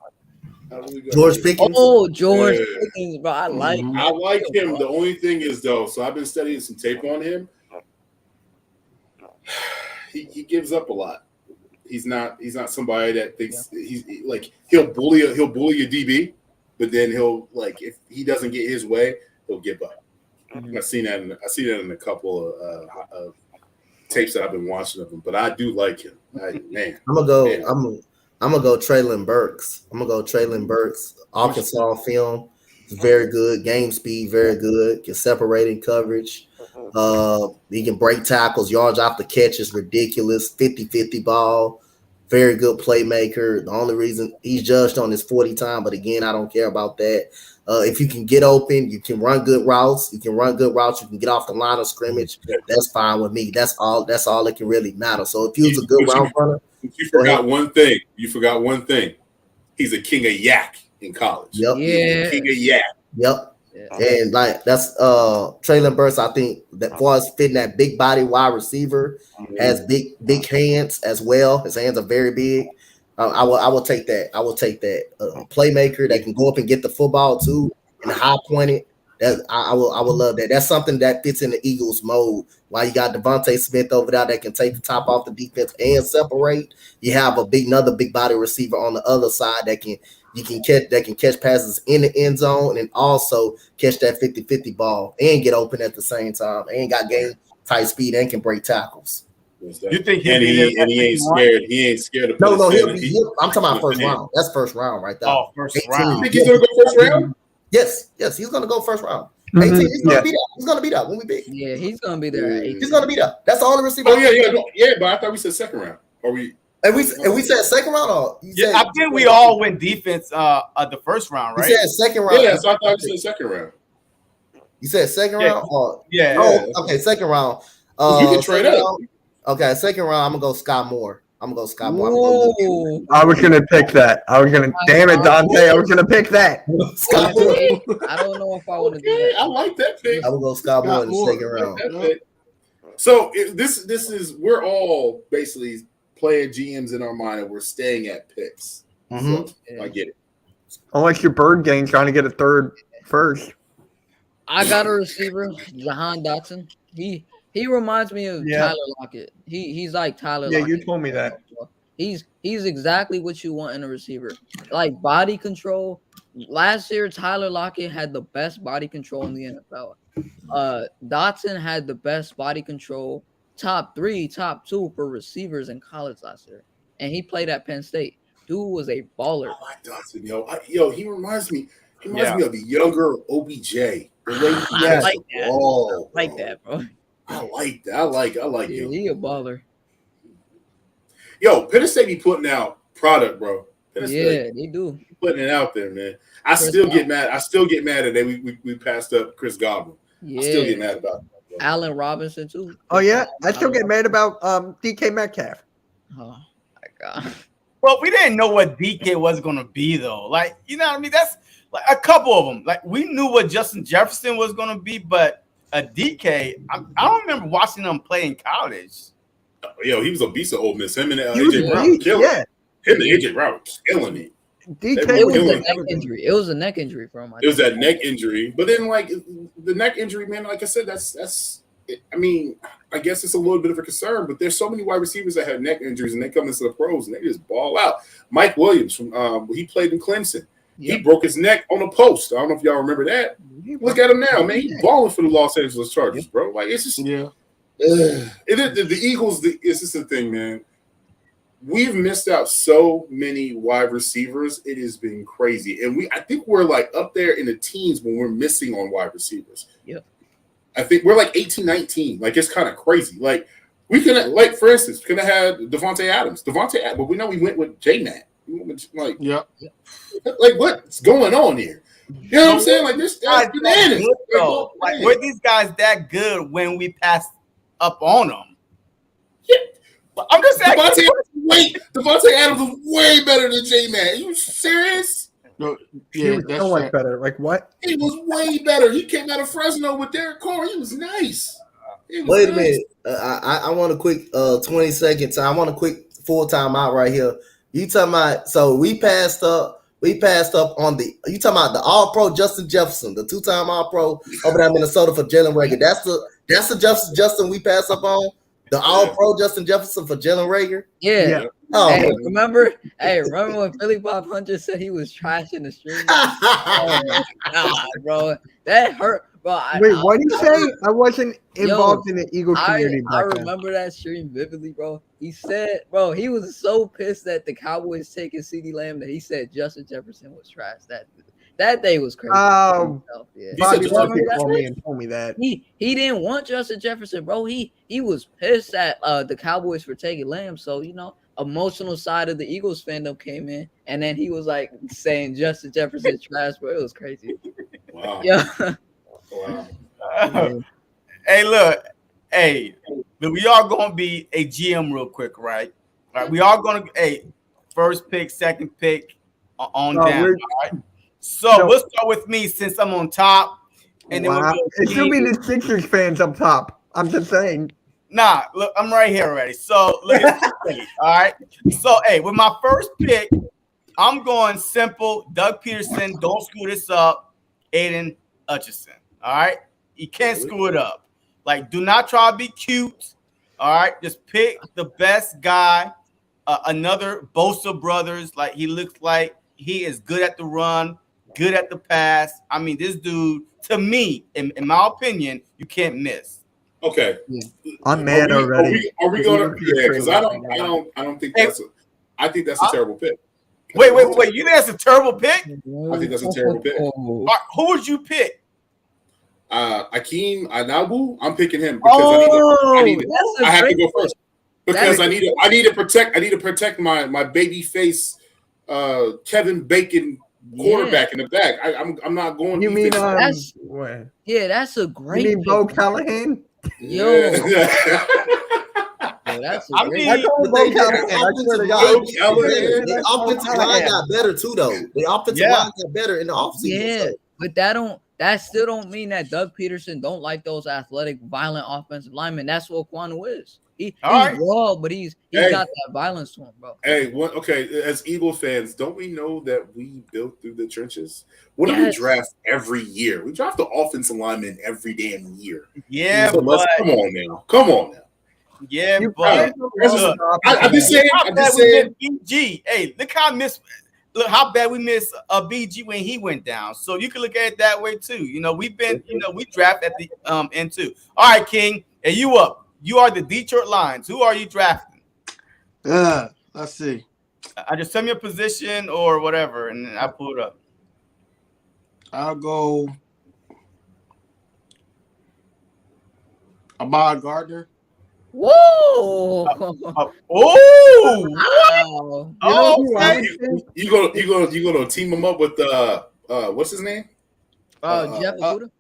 George Pickens. Oh, George Pickens, bro. I like him. The only thing is though, so I've been studying some tape on him. He gives up a lot. He's not somebody that thinks he'll bully a DB, but then he'll if he doesn't get his way, he'll give up. I've seen that in a couple of tapes that I've been watching of him, but I do like him. Man, I'm gonna go Traylon Burks. Arkansas film is very good. Game speed, very good. Can separate in coverage. He can break tackles. Yards off the catch is ridiculous. 50-50 ball. Very good playmaker. The only reason he's judged on his 40 time, but again, I don't care about that. If you can get open, you can run good routes. You can get off the line of scrimmage. That's fine with me. That's all that can really matter. So if he was a good route runner, you forgot one thing. He's a king of yak in college. Yep. Yeah. King of yak. Yep. Yeah. And that's Traylon Burks. I think that for us fitting that big body wide receiver, has big hands as well. His hands are very big. I will take that. Playmaker that can go up and get the football too, and high pointed. That I will love that. That's something that fits in the Eagles mode. While you got Devontae Smith over there that can take the top off the defense and separate, you have another big body receiver on the other side that can catch passes in the end zone and also catch that 50-50 ball and get open at the same time and got game tight speed and can break tackles. You think he ain't scared? He ain't scared of no. I'm talking about first round. That's first round right there. Oh, first round. You think he's gonna go first round? Yes, he's gonna go first round. 18, he's gonna be there. He's gonna be there when we pick. Yeah, he's gonna be there at 18. He's gonna be there. That's the only receiver. Oh yeah. But I thought we said second round. Are we? And we said second round, or I think we all went defense the first round, right? You said second round. Yeah, so I thought you said second round. You said second round? Or, yeah. Oh, okay, second round. You can trade up. Okay, second round, I'm gonna go Scott Moore. I'm gonna go Scott Moore. Whoa. I was gonna pick that. Damn it, Dante. I was gonna pick that. Scott Moore. I don't know if I want to do Okay, that. I like that pick. I will go Scott Moore in the Moore. second round. That pick. So this is we're all basically playing GMs in our mind, and we're staying at picks. Mhm. So I get it. Unless your bird gang trying to get a third first. I got a receiver, Jahan Dotson. He reminds me of Yeah. Tyler Lockett. He's like Tyler Yeah, Lockett. you told me that. He's exactly what you want in a receiver. Like body control. Last year, Tyler Lockett had the best body control in the NFL. Dotson had the best body control, top 3, top 2 for receivers in college last year. And he played at Penn State. Dude was a baller. I like Dotson, yo. He reminds me of the younger OBJ. The way he I like that. ball, I like that, bro. I like that. I like Yeah, you. he a baller. Yo, Penn State be putting out product, bro. Penn State Yeah, they do. putting it out there, man. I still get mad that we passed up Chris Godwin. Yeah. I still get mad about that, bro. Allen Robinson too. Oh yeah, I still get mad about DK Metcalf. Oh my god. Well, we didn't know what DK was going to be, though. Like, you know what I mean? That's like a couple of them. Like, we knew what Justin Jefferson was going to be, but a DK, I don't remember watching him play in college. Yo, he was a beast of Ole Miss. Him and He was AJ Brown elite, killing yeah. it. Him and AJ Brown were killing it. DK It was Killing a it. neck injury. It was a neck injury for him. It was that neck injury, but then like the neck injury, man. Like I said, that's. I mean, I guess it's a little bit of a concern, but there's so many wide receivers that have neck injuries and they come into the pros and they just ball out. Mike Williams from he played in Clemson. He broke his neck on a post. I don't know if y'all remember that. Look at him now, man. He's balling for the Los Angeles Chargers, bro. Like it's just Yeah. the Eagles. It's just the thing, man. We've missed out so many wide receivers. It has been crazy, and I think we're like up there in the teens when we're missing on wide receivers. Yep. I think we're like 18, 19. Like it's kind of crazy. Like we could, like for instance, could have had Devontae Adams, but we know we went with J-Mac. Like, Yep. like what's going on here? You know what I'm saying? Like this Guys, guy's bananas. good, though. Like, were these guys that good when we passed up on them? Yeah. I'm just saying. Devontae Adams was way better than J-Mac. Are you serious? No, He yeah, was that's so much right. better. Like what? He was way better. He came out of Fresno with Derek Carr. He was nice. Wait a minute. I want a quick 20-second time. I want a quick full time out right here. You talking about? So we passed up on the. You talking about the All Pro Justin Jefferson, the 2-time All Pro over there in Minnesota for Jalen Rager. That's the Justin we passed up on. The All Pro Justin Jefferson for Jalen Rager. Yeah. Oh, Hey, remember when Philly 500 said he was trash in the stream? Oh, God, bro. That hurt. Bro, Wait, what did he say? I wasn't involved in the Eagle I community back then. remember that stream vividly, bro. He said, bro, he was so pissed that the Cowboys taking CeeDee Lamb that he said Justin Jefferson was trash. That day was crazy. Oh, Yeah. Bobby Justin Murphy Jefferson- called me and told me that. He didn't want Justin Jefferson, bro. He was pissed at the Cowboys for taking Lamb. So, emotional side of the Eagles fandom came in, and then he was like saying Justin Jefferson trash, bro. It was crazy. Wow. Yeah. Wow. Hey, look. Hey, we are going to be a GM real quick, right? All right. We are going to, first pick, second pick on down. All right. So we'll start with me since I'm on top. And then Wow. It should be the Sixers fans up top. I'm just saying. Nah, look, I'm right here already. So look at this. All right. So with my first pick, I'm going simple. Doug Peterson, don't screw this up. Aiden Hutchinson. All right. You can't screw it up. Like, do not try to be cute. All right. Just pick the best guy. Another Bosa brothers. Like, he looks like he is good at the run, good at the pass. I mean, this dude, to me, in my opinion, you can't miss. Okay. I'm mad already. Are we going to? Yeah, because I don't think that's. I think that's a terrible pick. Wait. You think that's a terrible pick? I think that's a terrible pick. All right, who would you pick? Akeem Anabu. I'm picking him because I have to go first because I need to protect my baby face Kevin Bacon quarterback in the back. I'm not going. You mean that's a you great mean pick. Bo Callahan? Yo. Yeah. That's I a mean, I go with Bo Callahan. I swear to God. The offensive line got better too, though. The offensive line got better in the offseason. yeah, So. but that still don't mean that Doug Peterson don't like those athletic, violent offensive linemen. That's what Kwanu is. He's raw, but he's got that violence to him, bro. Hey, okay, as Eagle fans, don't we know that we built through the trenches? What do we draft every year? We draft the offensive lineman every damn year. Yeah, so but come on now. Yeah, but I'm just saying. BG. Hey, look how bad we missed a BG when he went down. So you can look at it that way too. You know, we draft at the end too. All right, King, and you up. You are the Detroit Lions. Who are you drafting? Let's see. I just tell me your position or whatever, and then I pull it up. I'll go Ahmad Gardner. Whoa! Oh! Okay. You gonna team him up with what's his name? Jeff Okudah.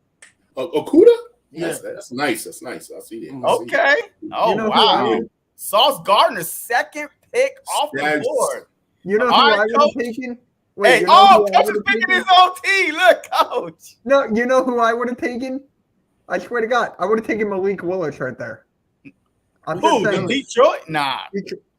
Okudah? Yeah, that's nice. That's nice. I see it. Okay. Oh wow. Sauce Gardner's second pick off the board. You know who I would have taken? Wait, Coach is picking his own team. Look, Coach. No, you know who I would have taken? I swear to God, I would have taken Malik Willis right there. Who? Detroit? Nah.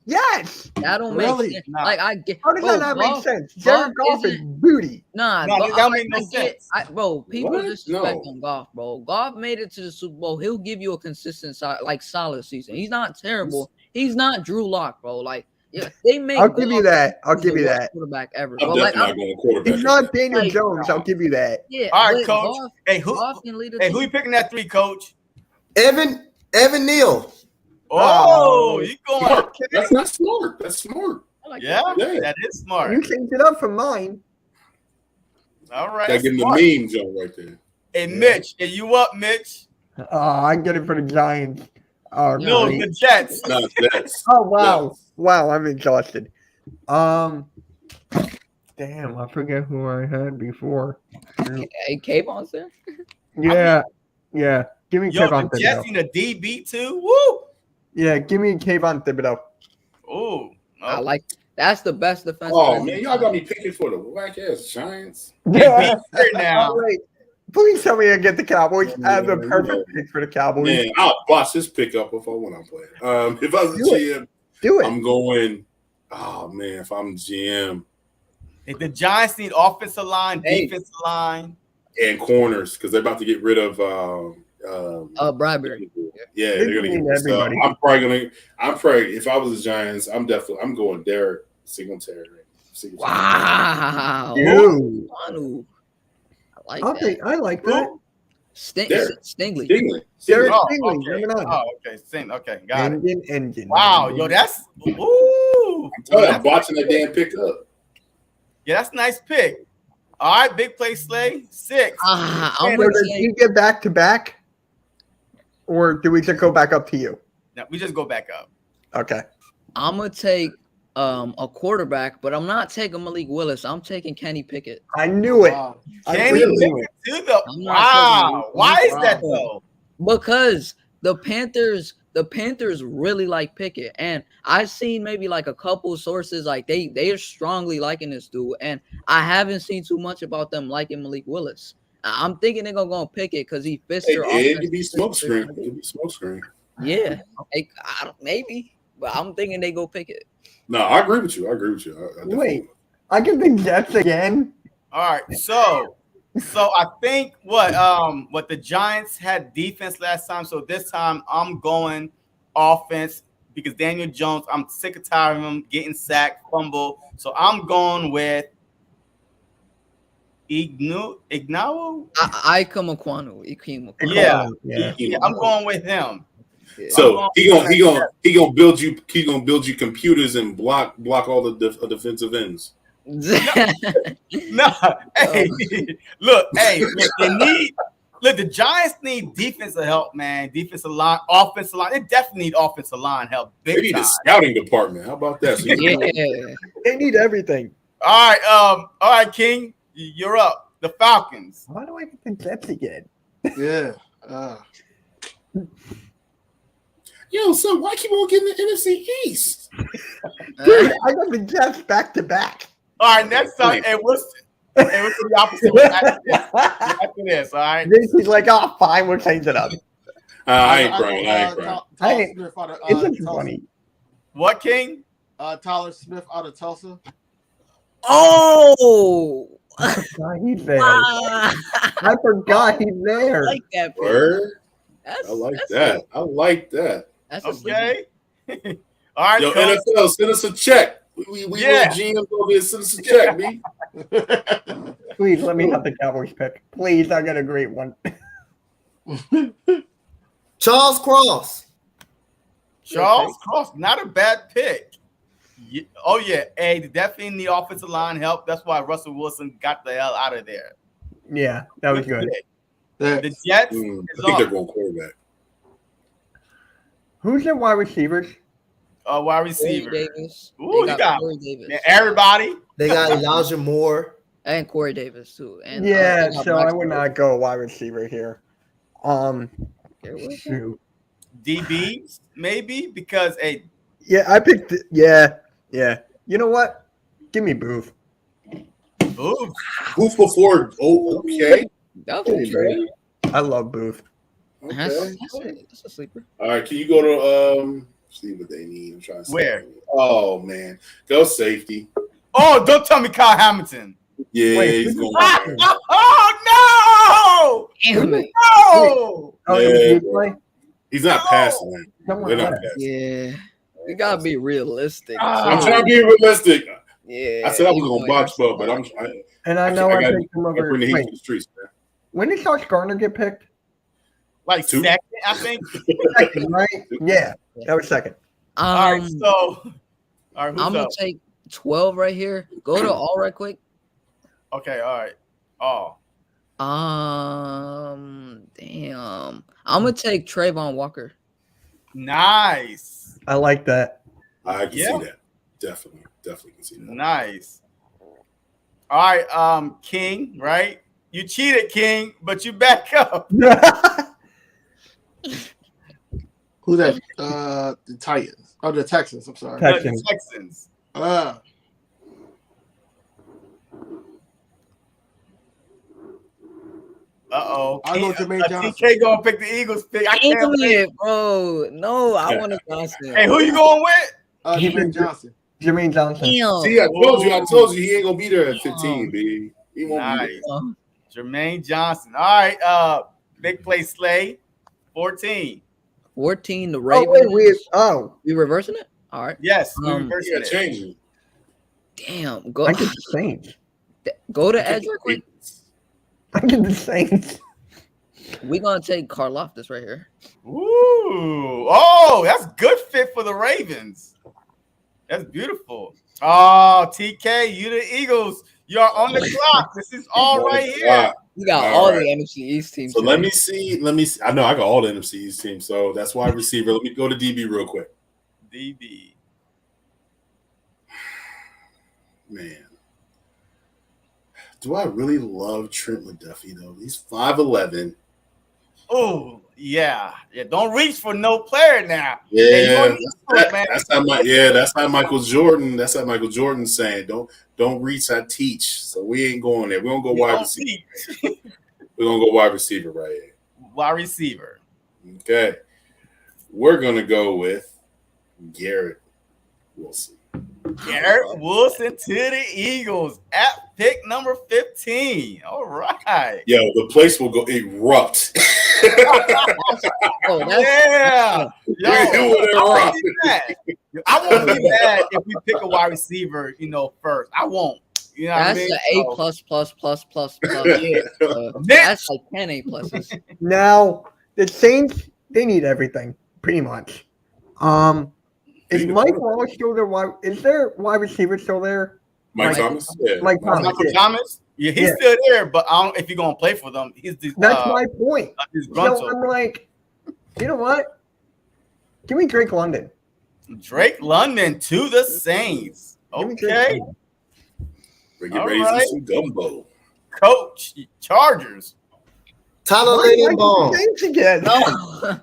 Yes. That don't make sense. Nah. Like I get. How does that not make sense? Jared Goff is booty. Nah, that don't make no sense. Bro, people disrespect No. on Goff, bro. Goff made it to the Super Bowl. He'll give you a consistent, solid season. He's not terrible. He's not Drew Lock, bro. Like, yeah, they make. I'll give you that. I'll give you that. Quarterback ever. I'm definitely not going quarterback. He's not Daniel Jones. I'll give you that. Yeah. All right, Coach. Who you picking that 3, Coach? Evan Neal. Oh, you going? That's not smart. That's smart. Yeah, that is smart. You changed it up from mine. All right. Gotta give him the meme joke right there. Hey, Mitch, are you up, Mitch? I get it for the Giants. Oh, no, the Jets. No, Jets. Oh wow, Jets. wow, I'm exhausted. Damn, I forget who I had before. Hey, Kayvon's there. Yeah. Give me Kayvon the Thibodeau. Jets need a DB too. Woo! Yeah, give me Kayvon Thibodeau. Oh, I like that's the best defense. Oh man, y'all got me picking for the whack ass Giants. Yeah. now. Right. Please tell me I get the Cowboys. I have the perfect pick for the Cowboys. Man, I'll boss this pick up if I want to play. If I was GM, do it. I'm going. Oh man, if I'm GM, if the Giants need offensive line, defensive line, and corners because they're about to get rid of Bradbury. Yeah, they're gonna get rid of I'm probably if I was the Giants, I'm going Derek Singletary. Wow. Dude. I like that. Stingley. Derek Stingley. Okay, got it. Engine. Wow, yo, that's I'm botching that damn pick up. Yeah, that's a nice pick. All right, big play Slay 6. Do you get back to back, or do we just go back up to you? No, we just go back up. Okay. I'm gonna take a quarterback, but I'm not taking Malik Willis. I'm taking Kenny Pickett. I knew it. Wow. Kenny Pickett to the wow. Why is that though? Because the Panthers really like Pickett, and I've seen maybe like a couple sources like they are strongly liking this dude, and I haven't seen too much about them liking Malik Willis. I'm thinking they're gonna go Pickett because he fits their offense. It could be smokescreen. Yeah, maybe, but I'm thinking they go Pickett. No, I agree with you. Wait, I get the Jets again. All right, so I think what the Giants had defense last time. So this time I'm going offense because Daniel Jones, I'm sick and tired of him getting sacked, fumble. So I'm going with Ignawo. Ikem Ekwonu. Yeah, I'm going with him. So he gonna build you computers and block all the defensive ends. No, hey, look, the Giants need defensive help, man. Defensive line, offensive line. They definitely need offensive line help. They need a scouting department. How about that? So they need everything. All right, King, you're up. The Falcons. Why do I get the Jets again? Yeah. Yo, son, why keep on getting the NFC East? Dude, I got the Jets back to back. All right, next time, and what's the opposite one after this? All right. He's like, oh, fine, we'll change it up. I ain't crying. I ain't crying. Tyler Smith out of It's Tulsa. funny. What, King? Tyler Smith out of Tulsa. Oh, God, he's there. ah, I forgot he's there. I like that. Pick. Word? That's, I like that's that. A, I like that. that's a sleeper. Okay. All right, Yo, Coach. NFL, send us a check. We Yeah. GMs over here, send us a check, B. Please let me have the Cowboys pick. Please, I got a great one. Charles Cross. Charles Cross, not a bad pick. Oh, yeah. Hey, definitely in the offensive line help. That's why Russell Wilson got the hell out of there. Yeah, that was good. pick. The Jets I is think they're up. going quarterback. Who's their wide receivers? Wide Corey receiver. Davis. Ooh, They you got Corey Davis. man, everybody. They got Elijah Moore. And Corey Davis too. And Yeah, they got so I Braxton would not go wide receiver here. Wilson. Shoot. DBs, maybe, because, hey, Yeah, I picked. Yeah. You know what? Give me Booth. ooh, Who's before? Oh, okay. That was a trade. I love Booth. That's Okay. a sleeper. All right, can you go to see what they need? I'm trying to see. Where? Oh man, go safety. oh, don't tell me Kyle Hamilton. Yeah, Wait, he's who going. did there. Oh, Damn it. no! Oh, Yeah, it was bro. play? He's not passing that. Someone They're not else. passing. Yeah. You gotta be realistic. I'm Ah. trying to be realistic. Yeah. I said I was you gonna know box you're ball, but And I know I gotta picked him over. bring the heat Wait, to the streets, man. when did Sauce Gardner get picked? Like Two. second, I think. Second, right? Yeah, that was second. All right, so, all right, who's I'm gonna up? take 12 right here. Go to all right quick. Okay, all right. Oh, Damn. I'm gonna take Trayvon Walker. nice, I like that. I can Yeah. see that. Definitely can see that. nice. All right, King, right? You cheated, King, but you back up. Who's that? The Titans. Oh, the Texans. I'm sorry. Texans. The Texans. Uh-oh. I'll go Jermaine Johnson. TK gonna pick the Eagles pick. I can't Damn wait. it, bro. No, I want to Johnson. Hey, who you going with? Jermaine Johnson. Jermaine Johnson. Damn. See, I told you he ain't gonna be there at 15, B. He won't be Nice. there. Jermaine Johnson. All right, big play Slay. 14. 14, the Oh, Ravens. wait, We reversing it? All right. Yes, we Um, reversed Yeah, it. change it. Damn. Go I get the Saints. go to edge real quick. I get the Saints. We're gonna take Karlaftis right here. Ooh. Oh, that's good fit for the Ravens. That's beautiful. Oh, TK, you the Eagles. You're on the clock. This is all right here. You got All all right. the NFC East teams. So here. let me see. I know I got all the NFC East teams, so that's why receiver. Let me go to DB real quick. DB. Man, do I really love Trent McDuffie though? He's 5'11". Oh, yeah. Don't reach for no player now. Yeah, Hey, you gonna need to, man. that's how Michael Jordan. That's how Michael Jordan's saying. Don't reach. I teach. So we ain't going there. We're gonna go wide Don't receiver. reach. We're gonna go wide receiver right here. Wide receiver. Okay, we're gonna go with Garrett Wilson. Garrett Wilson to the Eagles at pick number 15. All right. Yo, the place will go erupt. Oh, that's Yeah. Yo, It will I erupt. won't be mad. I won't be mad if we pick a wide receiver, first. I won't. You know what I that's mean? an A So, plus plus plus plus plus. Yeah. That's like 10 A pluses. Now, the Saints, they need everything, pretty much. Is Mike Wallace still their wide? Is their wide receiver still there? Mike Thomas. Yeah. Mike Thomas. Michael yeah. Thomas? Yeah, he's Yeah. still there, but I don't know if he's gonna play for them. He's the That's my point. his So gruntle. I'm like, you know what? Give me Drake London. Drake London to the Saints. Give me Drake Okay, London. We get All ready right. for some gumbo. Coach Chargers. Tyler Why do I get Lindenbaum. the Saints again? No.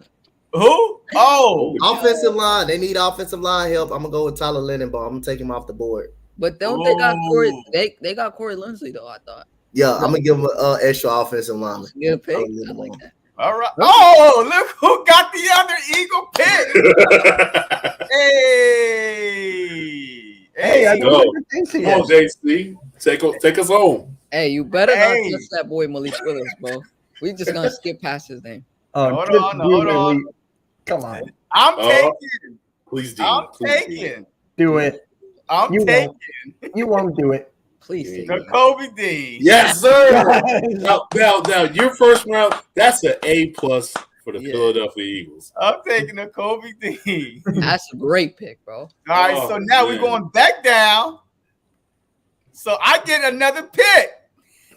Who? Oh, Offensive line. They need offensive line help. I'm gonna go with Tyler Lindenbaum. I'm gonna take him off the board. But don't they got Corey? Ooh. They got Corey Lindsey though. I thought. Yeah, I'm gonna give him an extra offensive lineman. Good pick. Tyler I like Lindenbaum. that. All right. Oh, look who got the other Eagle pick. Hey, I Hey. don't Go. think the thing's Come here. on, JC. Take us home. Hey, you better Hey. not touch that boy Malik Willis, bro. We just gonna skip past his name. Hold just on, do hold it, on. Lee. Come on, I'm taking. Please, Dean. I'm Please, Dean. taking. do it. I'm You taking You won't do it. Please. Yeah. take it. Jacoby Dean. Yes, sir. Now, your first round, that's an A+ for the Yeah. Philadelphia Eagles. I'm taking Jacoby Dean. That's a great pick, bro. All right, so now we're going back down. So I get another pick.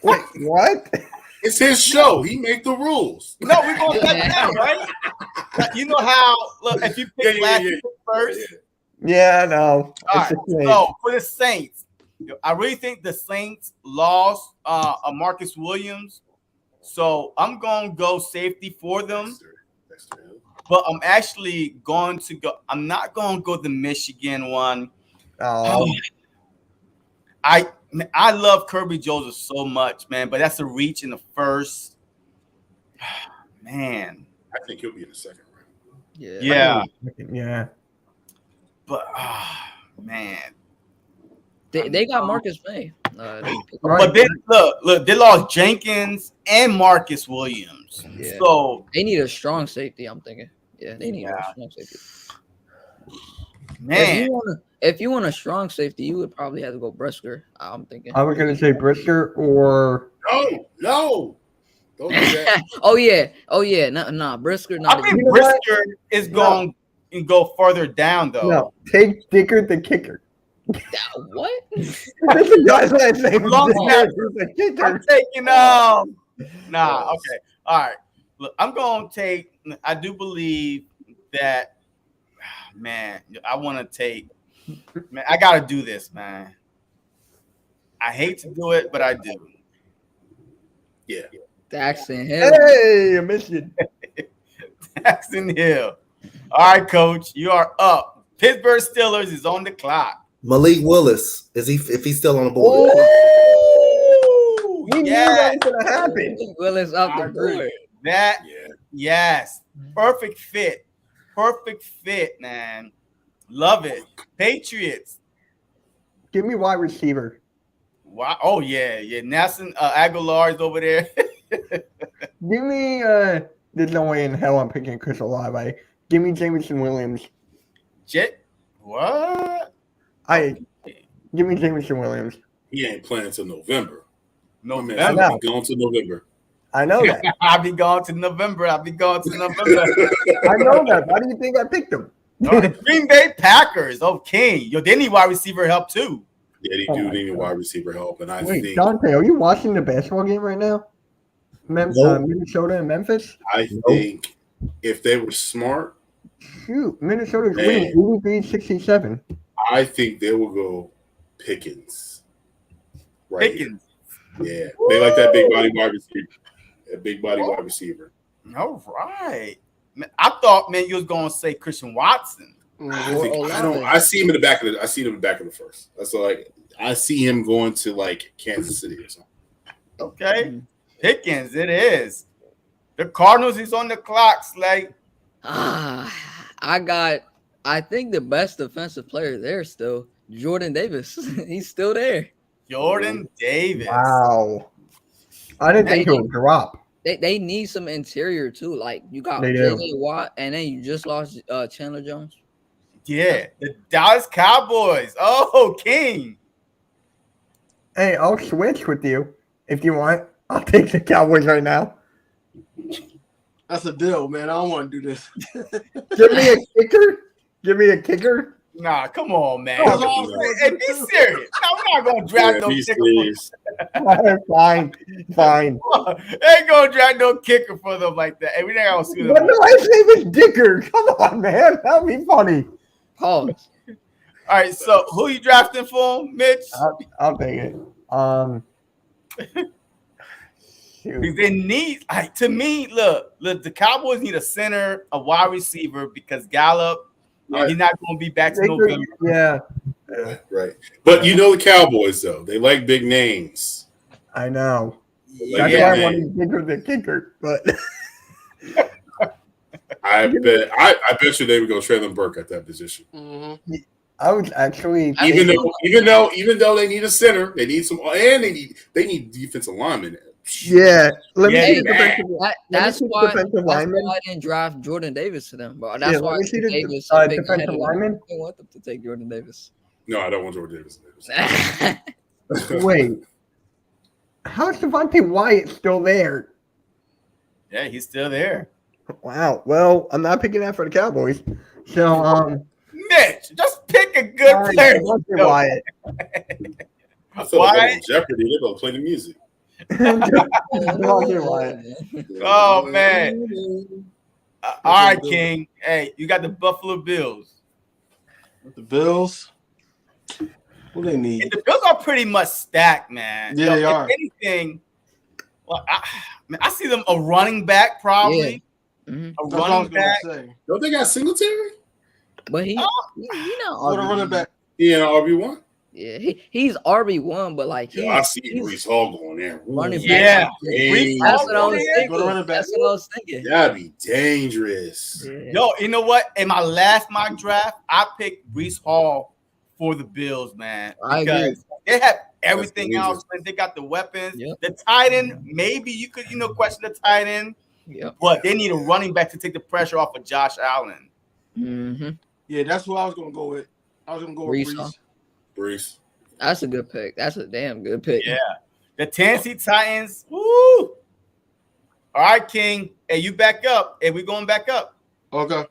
Wait, what? It's his show. He make the rules. No, we're going back down, right? You know how, look, if you pick last pick first. Yeah, no. All right, so for the Saints, I really think the Saints lost Marcus Williams. So I'm going to go safety for them. But I'm actually going to go. I'm not going to go the Michigan one. Oh, I love Kirby Joseph so much, man. But that's a reach in the first. Man. I think he'll be in the second round. Yeah. yeah. But man. They got Marcus May. But then look, they lost Jenkins and Marcus Williams. Yeah. So they need a strong safety, I'm thinking. Yeah, they need a strong safety. Man. If you want a strong safety, you would probably have to go Brisker. I'm thinking. I was gonna say Brisker or No. Don't do that. Oh yeah. Nah, Brisker. I think Brisker is going to go further down though. no. Take Dicker the kicker. What? That's the guy's last name. Long snap. The kicker. I'm taking Nah. Okay. All right. Look, I'm going to take. I do believe that. Man, I want to take. Man, I got to do this, man. I hate to do it, but I do. Yeah. Daxton Hill. Hey, I missed it. Daxton Hill. All right, coach, you are up. Pittsburgh Steelers is on the clock. Malik Willis, if he's still on the board? Ooh, We knew that was gonna happen. Willis up the board. Yes, perfect fit, man. Love it. Patriots. Give me wide receiver. Wow. Oh yeah. Nelson Aguilar is over there. Give me there's no way in hell I'm picking Chris Olave. Give me Jameson Williams. What? Give me Jameson Williams. He ain't playing until November. No, Man, man. I'll be going to November. I know that. I'll be going to November. I know that. Why do you think I picked him? Green Bay Packers. Oh, King. Yo, they need wide receiver help too. Yeah, they do need wide receiver help. And I Wait, think Dante, are you watching the basketball game right now? Minnesota and Memphis? I think if they were smart, Shoot, Minnesota's winning 83-67. I think they will go Pickens. Right Pickens. Here. Yeah. They like that big body wide receiver. That big body wide receiver. All right. Man, I thought, man, you was gonna say Christian Watson. I see him in the back of the first. That's like I see him going to like Kansas City or something. Okay. Pickens, it is. The Cardinals is on the clock, Slay. I think the best defensive player there still, Jordan Davis. He's still there. Jordan Davis. Wow. I didn't think he would drop. They need some interior too. Like you got They do. J.J. Watt, and then you just lost Chandler Jones. Yeah, the Dallas Cowboys. Oh, King. Hey, I'll switch with you if you want. I'll take the Cowboys right now. That's a deal, man. I don't want to do this. Give me a kicker. Give me a kicker. Nah, come on, man. Oh, Hey, be serious. No, we're not gonna draft no kicker. Fine. Ain't gonna draft no kicker for them like that. Hey, we not gonna see them. But no, his name is Dicker. Come on, man. That'd be funny. Pause. All right, so who you drafting for, Mitch? I'll take it. too. Because they need, like, to me, look, the Cowboys need a center, a wide receiver, because Gallup, Right. he's not going to be back to November. Yeah, Right. But you know the Cowboys though, they like big names. I know. They That's like why I big wanted names. to kicker the kicker, but I bet you they would go Traylon Burke at that position. Mm-hmm. I was actually Even though they need a center, they need some, and they need defensive linemen. yeah. Let me Yeah, see they the bad. defensive. That's see the why. defensive That's why lineman. I didn't draft Jordan Davis to them, bro. Yeah, That's why let me I see took the Davis a pick ahead defensive of them. lineman. I didn't want them to take Jordan Davis. No, I don't want Jordan Davis. Wait, how's Devontae Wyatt still there? Yeah, he's still there. Wow. Well, I'm not picking that for the Cowboys. So, Mitch, just pick a good all right, player. Devontae No. Wyatt. I feel like Why? I'm on Jeopardy. They're gonna play the music. Devontae Wyatt. Oh, man. All right, King. Hey, you got the Buffalo Bills. The Bills. What they need? And the Bills are pretty much stacked, man. Yeah, they if are. anything, well, I see them a running back probably. Mhm. A That's what I was running gonna back. say. Don't they got Singletary? But he not What a RB1. running back. He in RB1. Yeah, he's RB1, but like Yeah, I see Brees Hall going there. running back. Yeah. Hey, That's what I was Go to thinking. running back. That's what I was thinking. that'd be dangerous. Yeah. Yo, you know what? In my last mock draft, I picked Brees Hall for the Bills, man. I agree. Because they have everything That's else, man. They got the weapons. Yep. The tight end, maybe you could, question the tight end, Yep. but they need a running back to take the pressure off of Josh Allen. Mm-hmm. Yeah, that's what I was gonna go with. I was gonna go with Brees, huh? Brees. Brees. That's a good pick. That's a damn good pick. Yeah. The Tennessee Titans, woo! All right, King. Hey, you back up. Hey, we going back up. Okay.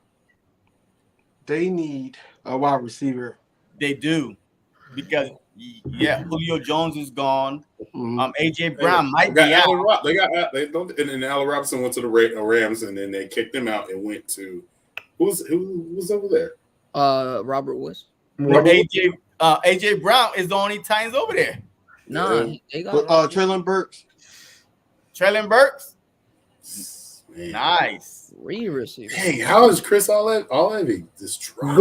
They need a wide receiver. They do. Because, yeah, Julio Jones is gone. Mhm. A.J. Brown might They be got out. Allen Rob- They got they don't, and then Allen Robinson went to the Rams, and then they kicked him out and went to who was over there? Robert Woods. But A.J. Brown is the only Titans over there. Nah, Yeah. they got But Traylon Burks. Traylon Burks, Man. nice. 3 receivers. Dang, how is Chris Olave this drop?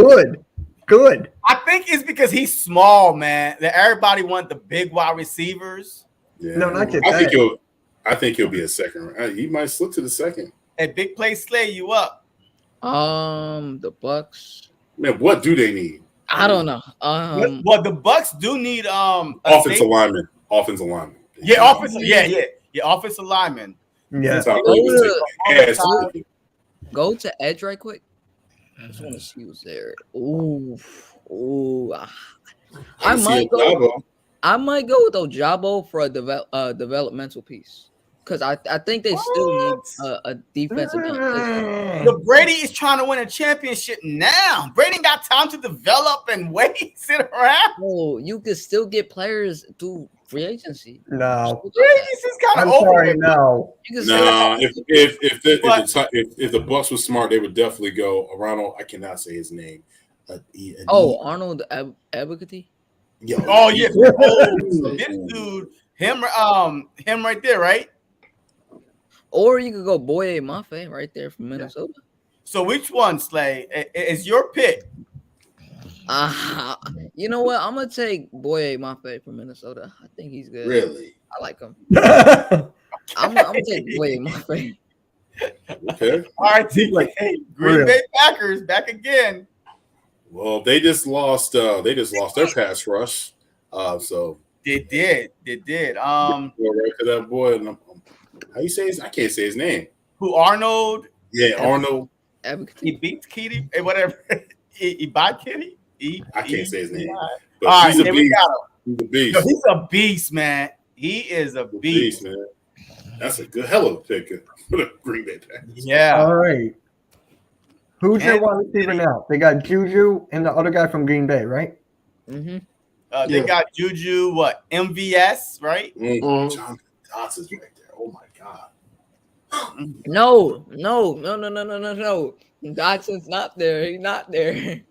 Good. I think it's because he's small, man. That everybody want the big wide receivers. Yeah. No, not just I think he'll be a second. He might slip to the second. And big play slay you up. The Bucks. Man, what do they need? I don't know. Well, the Bucks do need a Offensive safety. lineman. Offensive lineman. Yeah, offensive. Yeah. Offensive lineman. Yeah. That's how they would take ass All kicking. Go to Edge right quick. I just want to see who's there. Ooh. I might go. Dabo. I might go with Ojabo for a developmental piece because I think they still need a defensive end. The Brady is trying to win a championship now. Brady got time to develop and wait, sit around. Oh, you could still get players through free agency. No. Brady's is kind I'm of over. sorry, with. no. You can Nah, still if the Bucks was smart, they would definitely go around. I cannot say his name. Arnold Ebukati. Yo, Oh yeah, this dude, him right there, right? Or you could go Boye Mafe right there from Minnesota. So which one, Slay? Is your pick? You know what? I'm gonna take Boye Mafe from Minnesota. I think he's good. Really? I like him. I'm gonna take Boye Mafe. Okay. All right, TK. Green Bay Packers back again. Well, they just lost their pass rush. So They did. go right to that boy. And how you say his? I can't say his name. Who Arnold? Yeah, Arnold. Ebukati. He beats Kitty, whatever. He bought Kitty. I can't say his name. All But right, he's a here we beast. got him. He's a beast. Yo, he's a beast, man. He is a beast. Man. That's a good hell of a pick for the Green Bay Packers. Yeah. All right. Who's their wide receiver now? They got Juju and the other guy from Green Bay, right? Mm-hmm. They got Juju, what? MVS, right? Jonathan Dotson's right there. Oh my god. No. Dotson's not there. He's not there.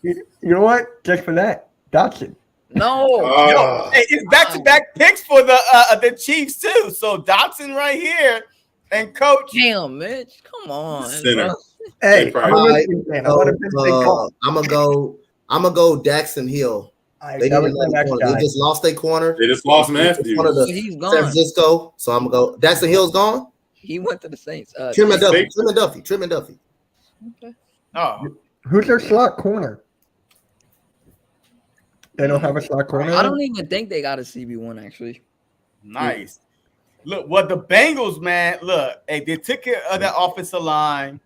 You know what? Just for that, Dotson. No. Hey, it's back-to-back picks for the Chiefs too. So Dotson right here, and Coach. Damn, Mitch. Come on. Center. Bro. Hey, They I'm a probably- Michigan fan. I want to pick the call. I'm gonna go Daxton Hill. They That need was my another next corner. guy. They just lost their corner. They just lost One of Matthews. the He's San gone. Francisco. So I'm gonna go. Daxton Hill's gone. He went to the Saints. Trim and Duffy. Saints. Trim and Duffy. Okay. Oh, Who's their slot corner? They don't have a slot corner. I don't even think they got a CB1 actually. nice. Look, what the Bengals, man. Look, hey, they took care of that offensive line.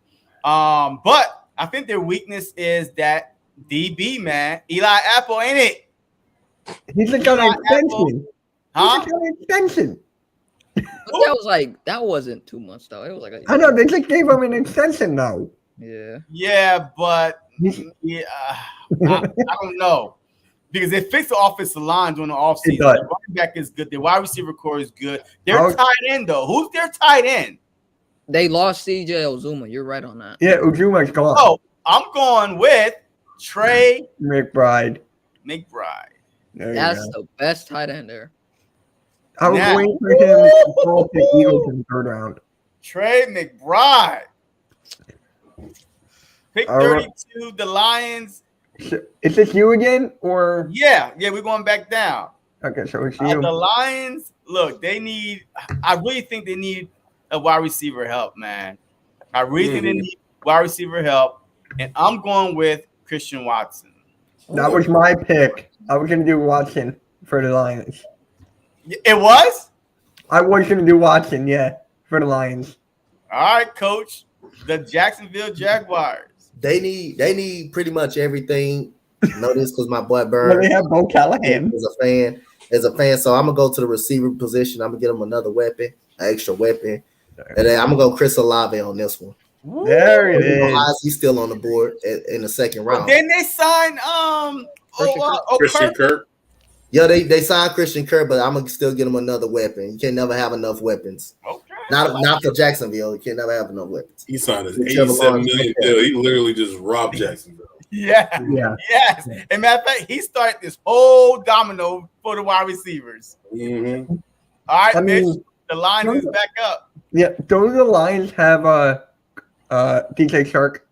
But I think their weakness is that DB, man. Eli Apple, ain't it? He's just got an extension. Huh? He's just got an extension. But that was like that wasn't 2 months though. It was like I know they just gave him an extension though. yeah. Yeah, but yeah, I don't know. Because they fixed the offensive line during the offseason. It does. Their running back is good. Their wide receiver core is good. Their Oh. tight end, though. Who's their tight end? They lost CJ Ozuma. You're right on that. Yeah, Ujuma's gone. Oh, I'm going with Trey McBride. McBride. There you That's go. the best tight end there. I was Now- waiting for him to fall to the Eagles in the third round. Trey McBride. Pick All right. 32, the Lions. So, is this you again, or Yeah, we're going back down. okay? So it's The you. Lions, look, I really think they need a wide receiver help, man. I really think they need wide receiver help. And I'm going with Christian Watson. That was my pick. I was gonna do Watson for the Lions. It was? I was gonna do Watson, yeah, for the Lions. All right, Coach. The Jacksonville Jaguars. They need pretty much everything. I know this because my boy But Bird they have Bo Callahan. is a fan. So I'm gonna go to the receiver position. I'm gonna get him another weapon, an extra weapon, and then I'm gonna go Chris Olave on this one. There it is. He's still on the board in the second round. Then they signed Christian Kirk. Yeah, they signed Christian Kirk, but I'm gonna still get him another weapon. You can never have enough weapons. Okay. Not for Jacksonville. You can never have enough weapons. He signed his Whichever $87 Lawrence million Metcalf. deal. He literally just robbed Jacksonville. Yeah. Yeah. Yes. And matter of fact, he started this whole domino for the wide receivers. Mm-hmm. All right, I Mitch. mean, The line is back up. yeah. Don't the Lions have DJ Shark?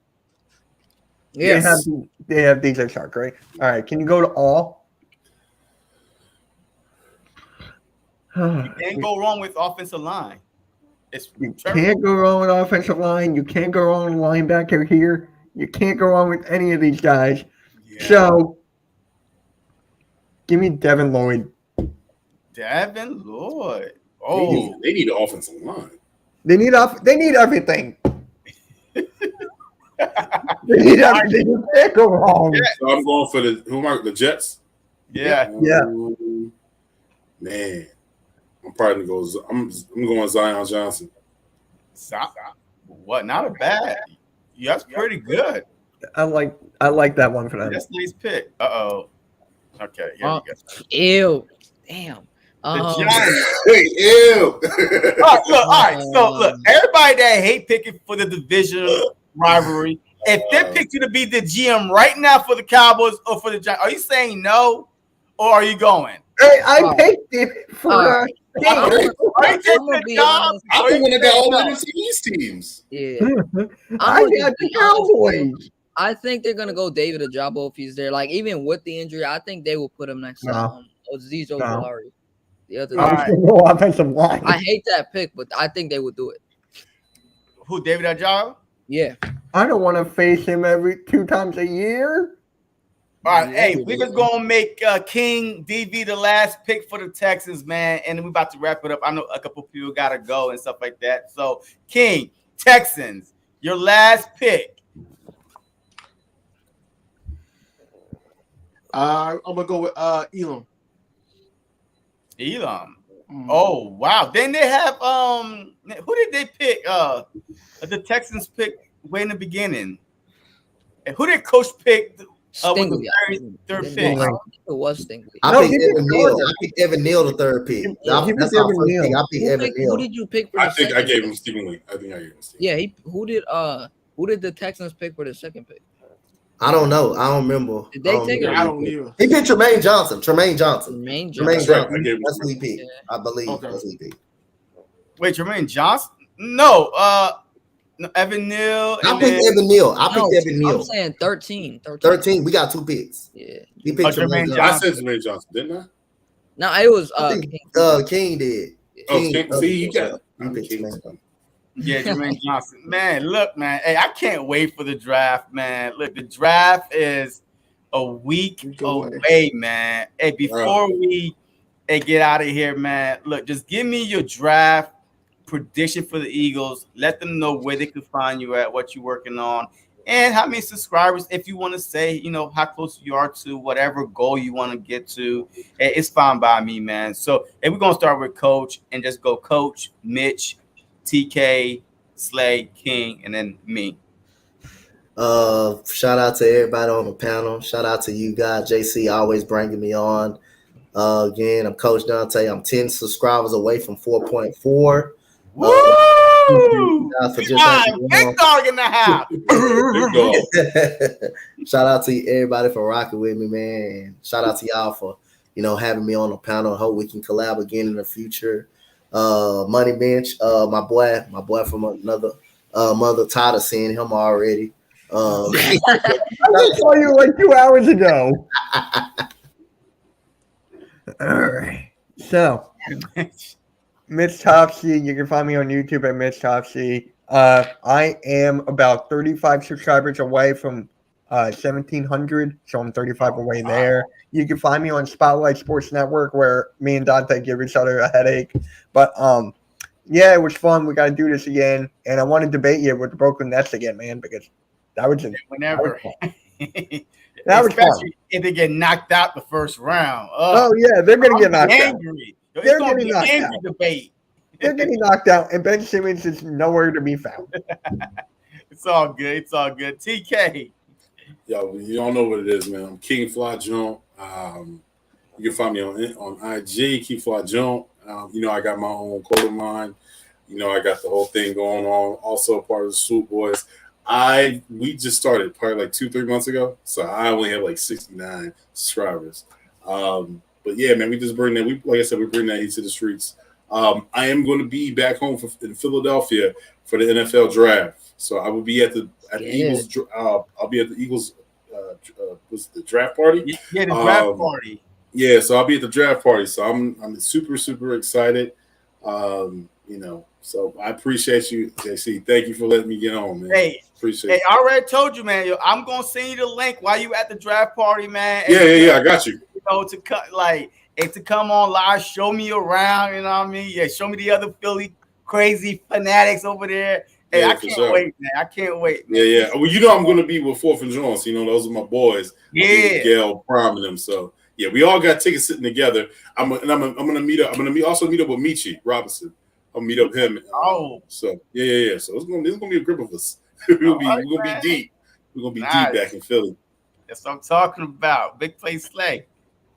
Yes. They have DJ Shark, right? All right. Can you go to all? Can't go wrong with offensive line. It's You Trevor. can't go wrong with offensive line. You can't go wrong with linebacker here. You can't go wrong with any of these guys. Yeah. So, give me Devin Lloyd. Devin Lloyd. Oh, They need an offensive line. They need everything. They need everything. You can't go wrong. So I'm going for the Jets. yeah. Yeah. Man, I'm probably gonna go. I'm going Zion Johnson. What? Not a bad. Yeah, that's pretty good. I like that one for them. That's a nice pick. Uh-oh. Okay. Here we go. Ew. Damn. The Giants. Hey, ew. All right. So look, everybody that hate picking for the division rivalry, if they picked you to be the GM right now for the Cowboys or for the Giants, are you saying no, or are you going? Hey, I picked it for Are you I'm taking gonna the be job? honest. I Or think you when I got all the saying NFC East teams. Yeah. I gonna got be the honest with you. Cowboys. I think they're gonna go David Ajabo if he's there. Like even with the injury, I think they will put him next to No. Azeez No. Ojulari. The other All I'm right. still no offensive line. I hate that pick, but I think they would do it. Who, David Ajay? Yeah. I don't want to face him every 2 times a year. All right, hey, we're just gonna make King DV the last pick for the Texans, man, and then we're about to wrap it up. I know a couple people gotta go and stuff like that. So, King, Texans, your last pick. I'm gonna go with Elam. Elam. Oh wow. Then they have who did they pick? The Texans pick way in the beginning. And who did Coach pick? With Stingley. the very third It pick. was Stingley. I No, picked he picked Evan Neal. Gardner. I picked Evan Neal the third pick. He That's picked our Evan first Neal. pick. I picked Evan Who Neal. did you pick for I the think I second gave pick? him Stephen Lee. I think I gave him Stephen. Yeah, who did the Texans pick for the second pick? I don't know. I don't remember. Did they take Yeah, I don't either. He picked Tremaine Johnson. Tremaine That's Johnson? right. I gave him That's who he picked. Yeah. I believe Okay. that's who he picked. Wait, Jermaine Johnson? No, no, Evan Neal. I And picked then Evan Neal. I No, picked Evan I'm Neal. saying 13. 13. We got 2 picks. Yeah. He picked Tremaine Jermaine Johnson. I said Jermaine Johnson, didn't I? No, it was I think King did. Oh, King, see, you got he I'm picked King. Tremaine Johnson. yeah, Jermaine Johnson. Man, look, man. Hey, I can't wait for the draft, man. Look, the draft is a week away, man. Hey, before we get out of here, man, look, just give me your draft prediction for the Eagles. Let them know where they could find you at, what you're working on, and how many subscribers, if you want to say, how close you are to whatever goal you want to get to. It's fine by me, man. So if we're going to start with Coach and just go Coach, Mitch, TK, Slay, King, and then me. Shout out to everybody on the panel. Shout out to you guys. JC always bringing me on. Again, I'm Coach Dante. I'm 10 subscribers away from 4.4. Woo! For just Big dog in the house. Shout out to everybody for rocking with me, man. Shout out to y'all for having me on the panel. Hope we can collab again in the future. Money Bench, my boy from another mother. Tired of seeing him already. I just saw you like 2 hours ago. All right. So, Mitch Topsy, you can find me on YouTube at Mitch Topsy. I am about 35 subscribers away from 1,700, so I'm 35 away there. You can find me on Spotlight Sports Network, where me and Dante give each other a headache. But yeah, it was fun. We got to do this again, and I want to debate you with the Brooklyn Nets again, man, because that was whenever. That was Especially if they get knocked out the first round. Oh yeah, they're gonna get knocked out. They're going to be an angry debate. They're getting knocked out, and Ben Simmons is nowhere to be found. It's all good. It's all good. TK. Yo, you all know what it is, man. I'm King Fly Jump. You can find me on IG, King Fly Jump. I got my own quote of mine. I got the whole thing going on. Also part of the Swoop Boys. We just started probably like 2-3 months ago, so I only have like 69 subscribers. But yeah, man, we just bring that. Like I said, we bring that heat to the streets. I am going to be back home in Philadelphia for the NFL draft. So I will be at the Eagles. I'll be at the Eagles. Was the draft party? Yeah, the draft party. Yeah, so I'll be at the draft party. So I'm super super excited. So I appreciate you, JC. Thank you for letting me get on, man. Hey, appreciate it. I already told you, man. I'm gonna send you the link while you at the draft party, man. Yeah, I got you. To come on live, show me around. You know what I mean? Yeah, show me the other Philly crazy fanatics over there. Hey, Yeah, I can't wait, man. I can't wait, man. Yeah. Well, I'm going to be with 4th and Jones. Those are my boys. Yeah, Gail, Prime, and them. So yeah, we all got tickets sitting together. I'm gonna meet up. I'm gonna also meet up with Michi Robinson. I'll meet up him. So yeah. So it's gonna be a group of us. We're gonna be deep. We're gonna be deep back in Philly. That's what I'm talking about. Big Play Slay.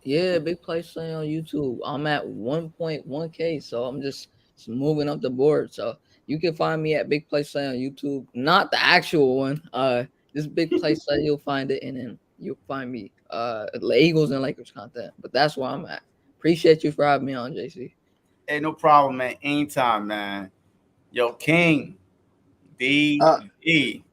Yeah, Big Play Slay on YouTube. I'm at 1.1K, so I'm just moving up the board. So you can find me at Big Play Slay on YouTube. Not the actual one. This Big Play Slay, you'll find it, and then you'll find me Eagles and Lakers content. But that's where I'm at. Appreciate you for having me on, JC. Hey, no problem, man. Anytime, man. Yo, King D.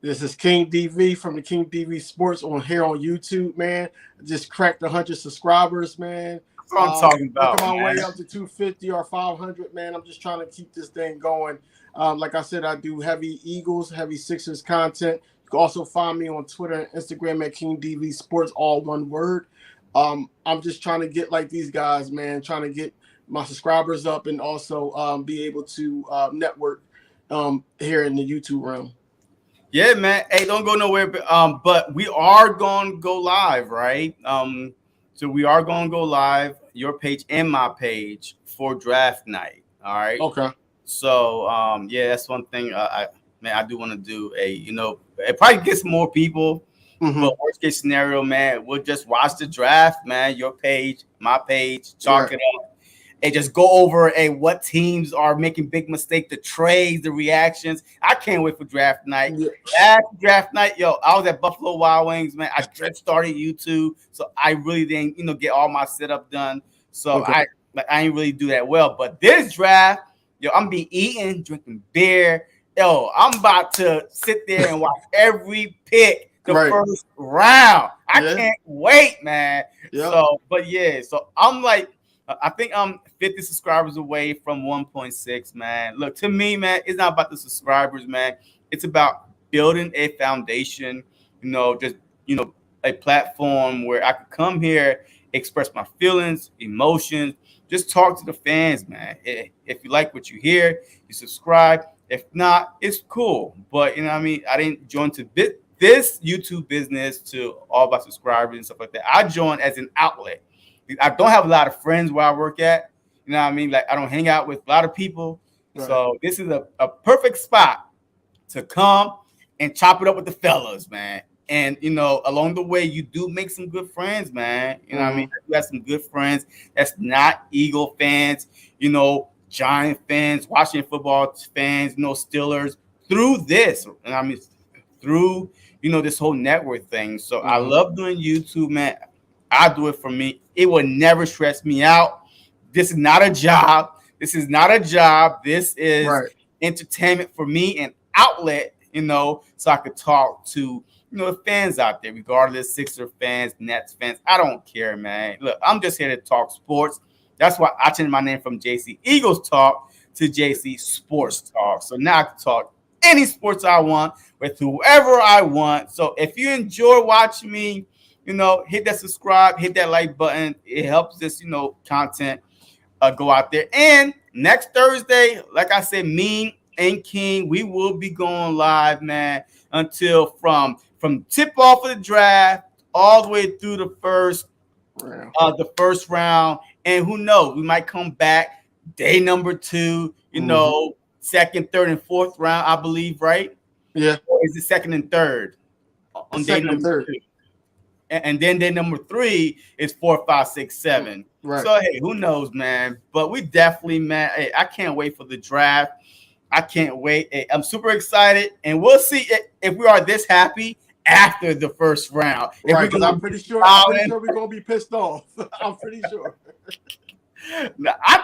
This is King DV from the King DV Sports here on YouTube, man. Just cracked 100 subscribers, man. That's what I'm talking about. Working my way up to 250 or 500, man. I'm just trying to keep this thing going. Like I said, I do heavy Eagles, heavy Sixers content. You can also find me on Twitter and Instagram at King DV Sports, all one word. I'm just trying to get like these guys, man. Trying to get my subscribers up and also be able to network here in the YouTube realm. Yeah, man. Hey, don't go nowhere. But we are going to go live, right? So we are going to go live, your page and my page, for draft night. All right. Okay. So yeah, that's one thing. I do want to do it probably gets more people. Mm-hmm. But worst case scenario, man, we'll just watch the draft, man. Your page, my page, chalk it up. just go over what teams are making big mistakes, the trades, the reactions. I can't wait for draft night. Yeah. Last draft night, I was at Buffalo Wild Wings, man. I just started YouTube, so I really didn't, get all my setup done. So Okay. I ain't really do that well. But this draft, I'm be eating, drinking beer. I'm about to sit there and watch every pick the first round. I can't wait, man. Yep. So I'm like, I think I'm 50 subscribers away from 1.6, man. Look, to me, man, it's not about the subscribers, man. It's about building a foundation, just, a platform where I could come here, express my feelings, emotions, just talk to the fans, man. If you like what you hear, you subscribe. If not, it's cool. But, I didn't join to this YouTube business to all about subscribers and stuff like that. I joined as an outlet. I don't have a lot of friends where I work at. Like, I don't hang out with a lot of people. Right. So this is a perfect spot to come and chop it up with the fellas, man. And, along the way, you do make some good friends, man. You have some good friends that's not Eagle fans, Giant fans, Washington football fans, Steelers, through this. Through, this whole network thing. So I love doing YouTube, man. I do it for me. It will never stress me out. This is not a job. This is entertainment for me, an outlet, so I could talk to, fans out there, regardless, Sixer fans, Nets fans. I don't care, man. Look, I'm just here to talk sports. That's why I changed my name from JC Eagles Talk to JC Sports Talk. So now I can talk any sports I want with whoever I want. So if you enjoy watching me, hit that subscribe, hit that like button. It helps this, content go out there. And next Thursday, like I said, me and King, we will be going live, man, until from tip off of the draft all the way through the first round. And who knows, we might come back day number 2, second, third, and fourth round, I believe, right? Yeah. Or is it second and third? On day number 2. And then day number 3 is 4, 5, 6, 7. Right. So, hey, who knows, man? But we definitely, man, hey, I can't wait for the draft. I can't wait. Hey, I'm super excited. And we'll see if we are this happy after the first round. Right, because I'm pretty sure we're going to be pissed off. I'm pretty sure. No, I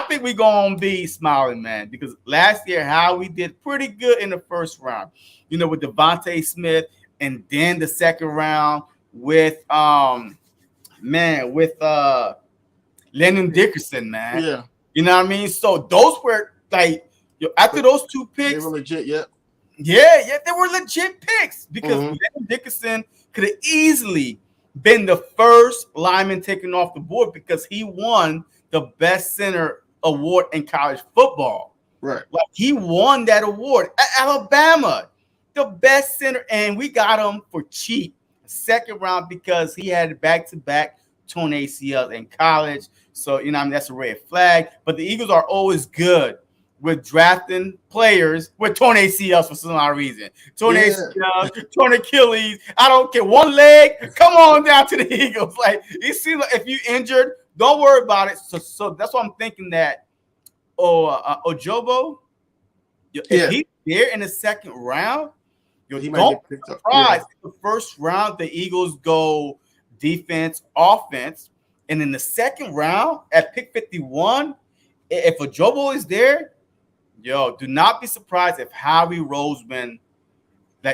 think we're going to be smiling, man, because last year, Howie did pretty good in the first round, with Devontae Smith, and then the second round with Landon Dickerson, man. Yeah. You know what I mean? So those were like, after those 2 picks. They were legit, yeah. Yeah, they were legit picks because Landon Dickerson could have easily been the first lineman taken off the board because he won the best center award in college football. Right. Like, he won that award at Alabama, the best center, and we got him for cheap. Second round because he had back-to-back torn ACL in college. So, that's a red flag. But the Eagles are always good with drafting players with torn ACLs for some odd reason. Torn ACLs, torn Achilles. I don't care. One leg, come on down to the Eagles. Like, it seems like if you injured, don't worry about it. So that's why I'm thinking that Ojobo, if he's there in the second round, don't be surprised if the first round the Eagles go defense, offense, and in the second round at pick 51, if Ojobo is there, do not be surprised if Howie Roseman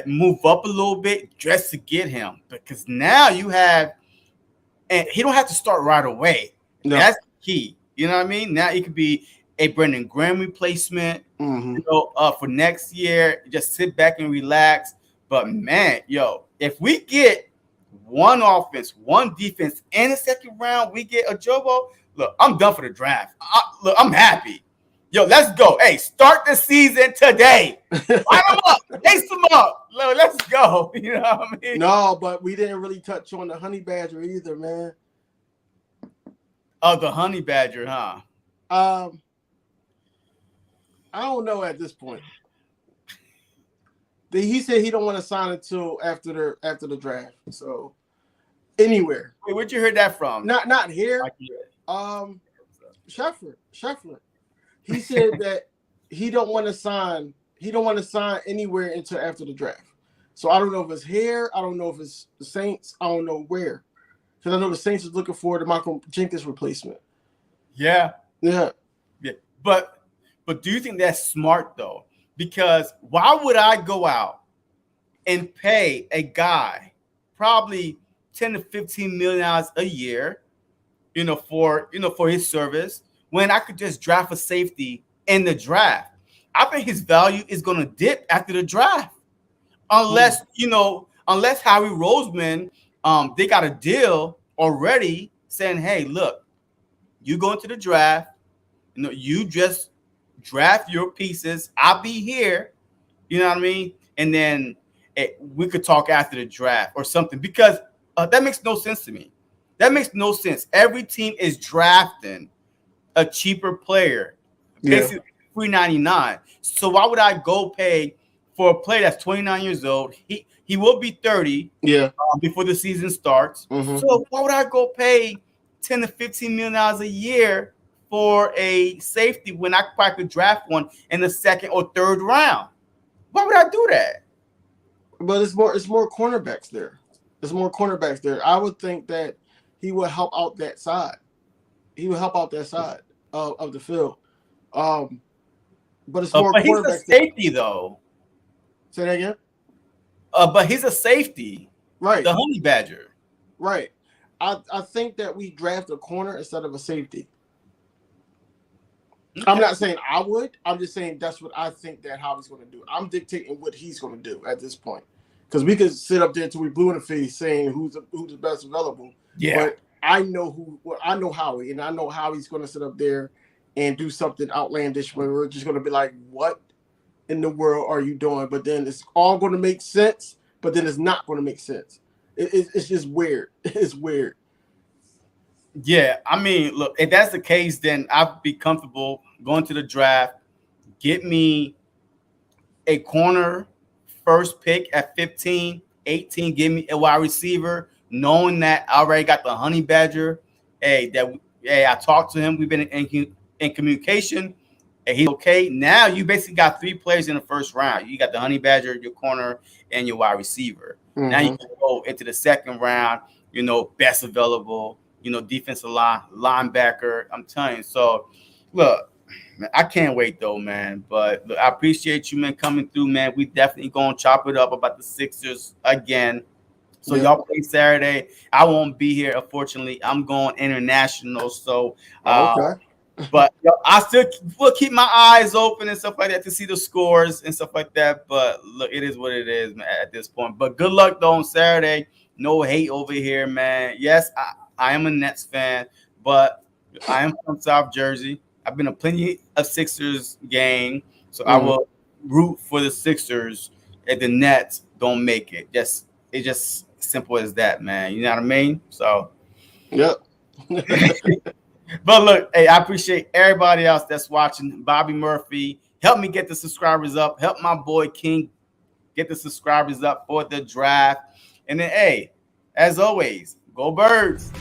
move up a little bit just to get him, because now you have, and he don't have to start right away. No. That's the key. You know what I mean? Now it could be a Brendan Graham replacement, for next year. Just sit back and relax. But man, if we get one offense, one defense in the second round, we get Ojobo. Look, I'm done for the draft. I'm happy. Let's go. Hey, start the season today. Line them up. Lace them up. Let's go. You know what I mean? No, but we didn't really touch on the honey badger either, man. Oh, the honey badger, huh? I don't know at this point. He said he don't want to sign until after the draft. So anywhere. Wait, where'd you hear that from? Not here. Scheffler. He said that he don't want to sign. He don't want to sign anywhere until after the draft. So I don't know if it's here. I don't know if it's the Saints. I don't know where. Because I know the Saints is looking for the Michael Jenkins replacement. Yeah. Yeah. But do you think that's smart though? Because why would I go out and pay a guy probably 10 to 15 million dollars a year, for his service when I could just draft a safety in the draft? I think his value is going to dip after the draft, unless Howie Roseman, they got a deal already saying, hey, look, you go into the draft, you just draft your pieces. I'll be here, you know what I mean, and then we could talk after the draft or something, because that makes no sense to me. That makes no sense. Every team is drafting a cheaper player, basically $3.99. So why would I go pay for a player that's 29 years old? He will be 30 before the season starts. Mm-hmm. So why would I go pay 10 to 15 million dollars a year for a safety when I probably could draft one in the second or third round? Why would I do that? But it's more cornerbacks there. There's more cornerbacks there. I would think that he would help out that side. He would help out that side of the field. But it's more but he's cornerbacks a safety though. Say that again? But he's a safety. Right. The Honey Badger. Right. I think that we draft a corner instead of a safety. Okay. I'm not saying I would. I'm just saying that's what I think that Howie's going to do. I'm dictating what he's going to do at this point. Because we could sit up there until we blue in the face saying who's the best available. Yeah. But I know Howie, and I know Howie's going to sit up there and do something outlandish where we're just going to be like, what in the world are you doing? But then it's all going to make sense, but then it's not going to make sense. It's just weird. It's weird. Yeah, I mean, look, if that's the case, then I'd be comfortable going to the draft, get me a corner first pick at 15, 18, give me a wide receiver, knowing that I already got the Honey Badger. I talked to him. We've been in communication. And he's okay. Now you basically got 3 players in the first round. You got the Honey Badger, your corner, and your wide receiver. Mm-hmm. Now you can go into the second round, best available, defensive linebacker. I'm telling you. So, look, man, I can't wait, though, man. But look, I appreciate you, man, coming through, man. We definitely going to chop it up about the Sixers again. So y'all play Saturday. I won't be here, unfortunately. I'm going international. So, okay. But I still will keep my eyes open and stuff like that to see the scores and stuff like that. But look, it is what it is, man, at this point. But good luck, though, on Saturday. No hate over here, man. Yes, I am a Nets fan, but I am from South Jersey. I've been to plenty of Sixers game, so I will root for the Sixers if the Nets don't make it. It's just simple as that, man. You know what I mean? So, yep. But look, hey, I appreciate everybody else that's watching. Bobby Murphy, help me get the subscribers up. Help my boy King get the subscribers up for the draft. And then, hey, as always, go Birds.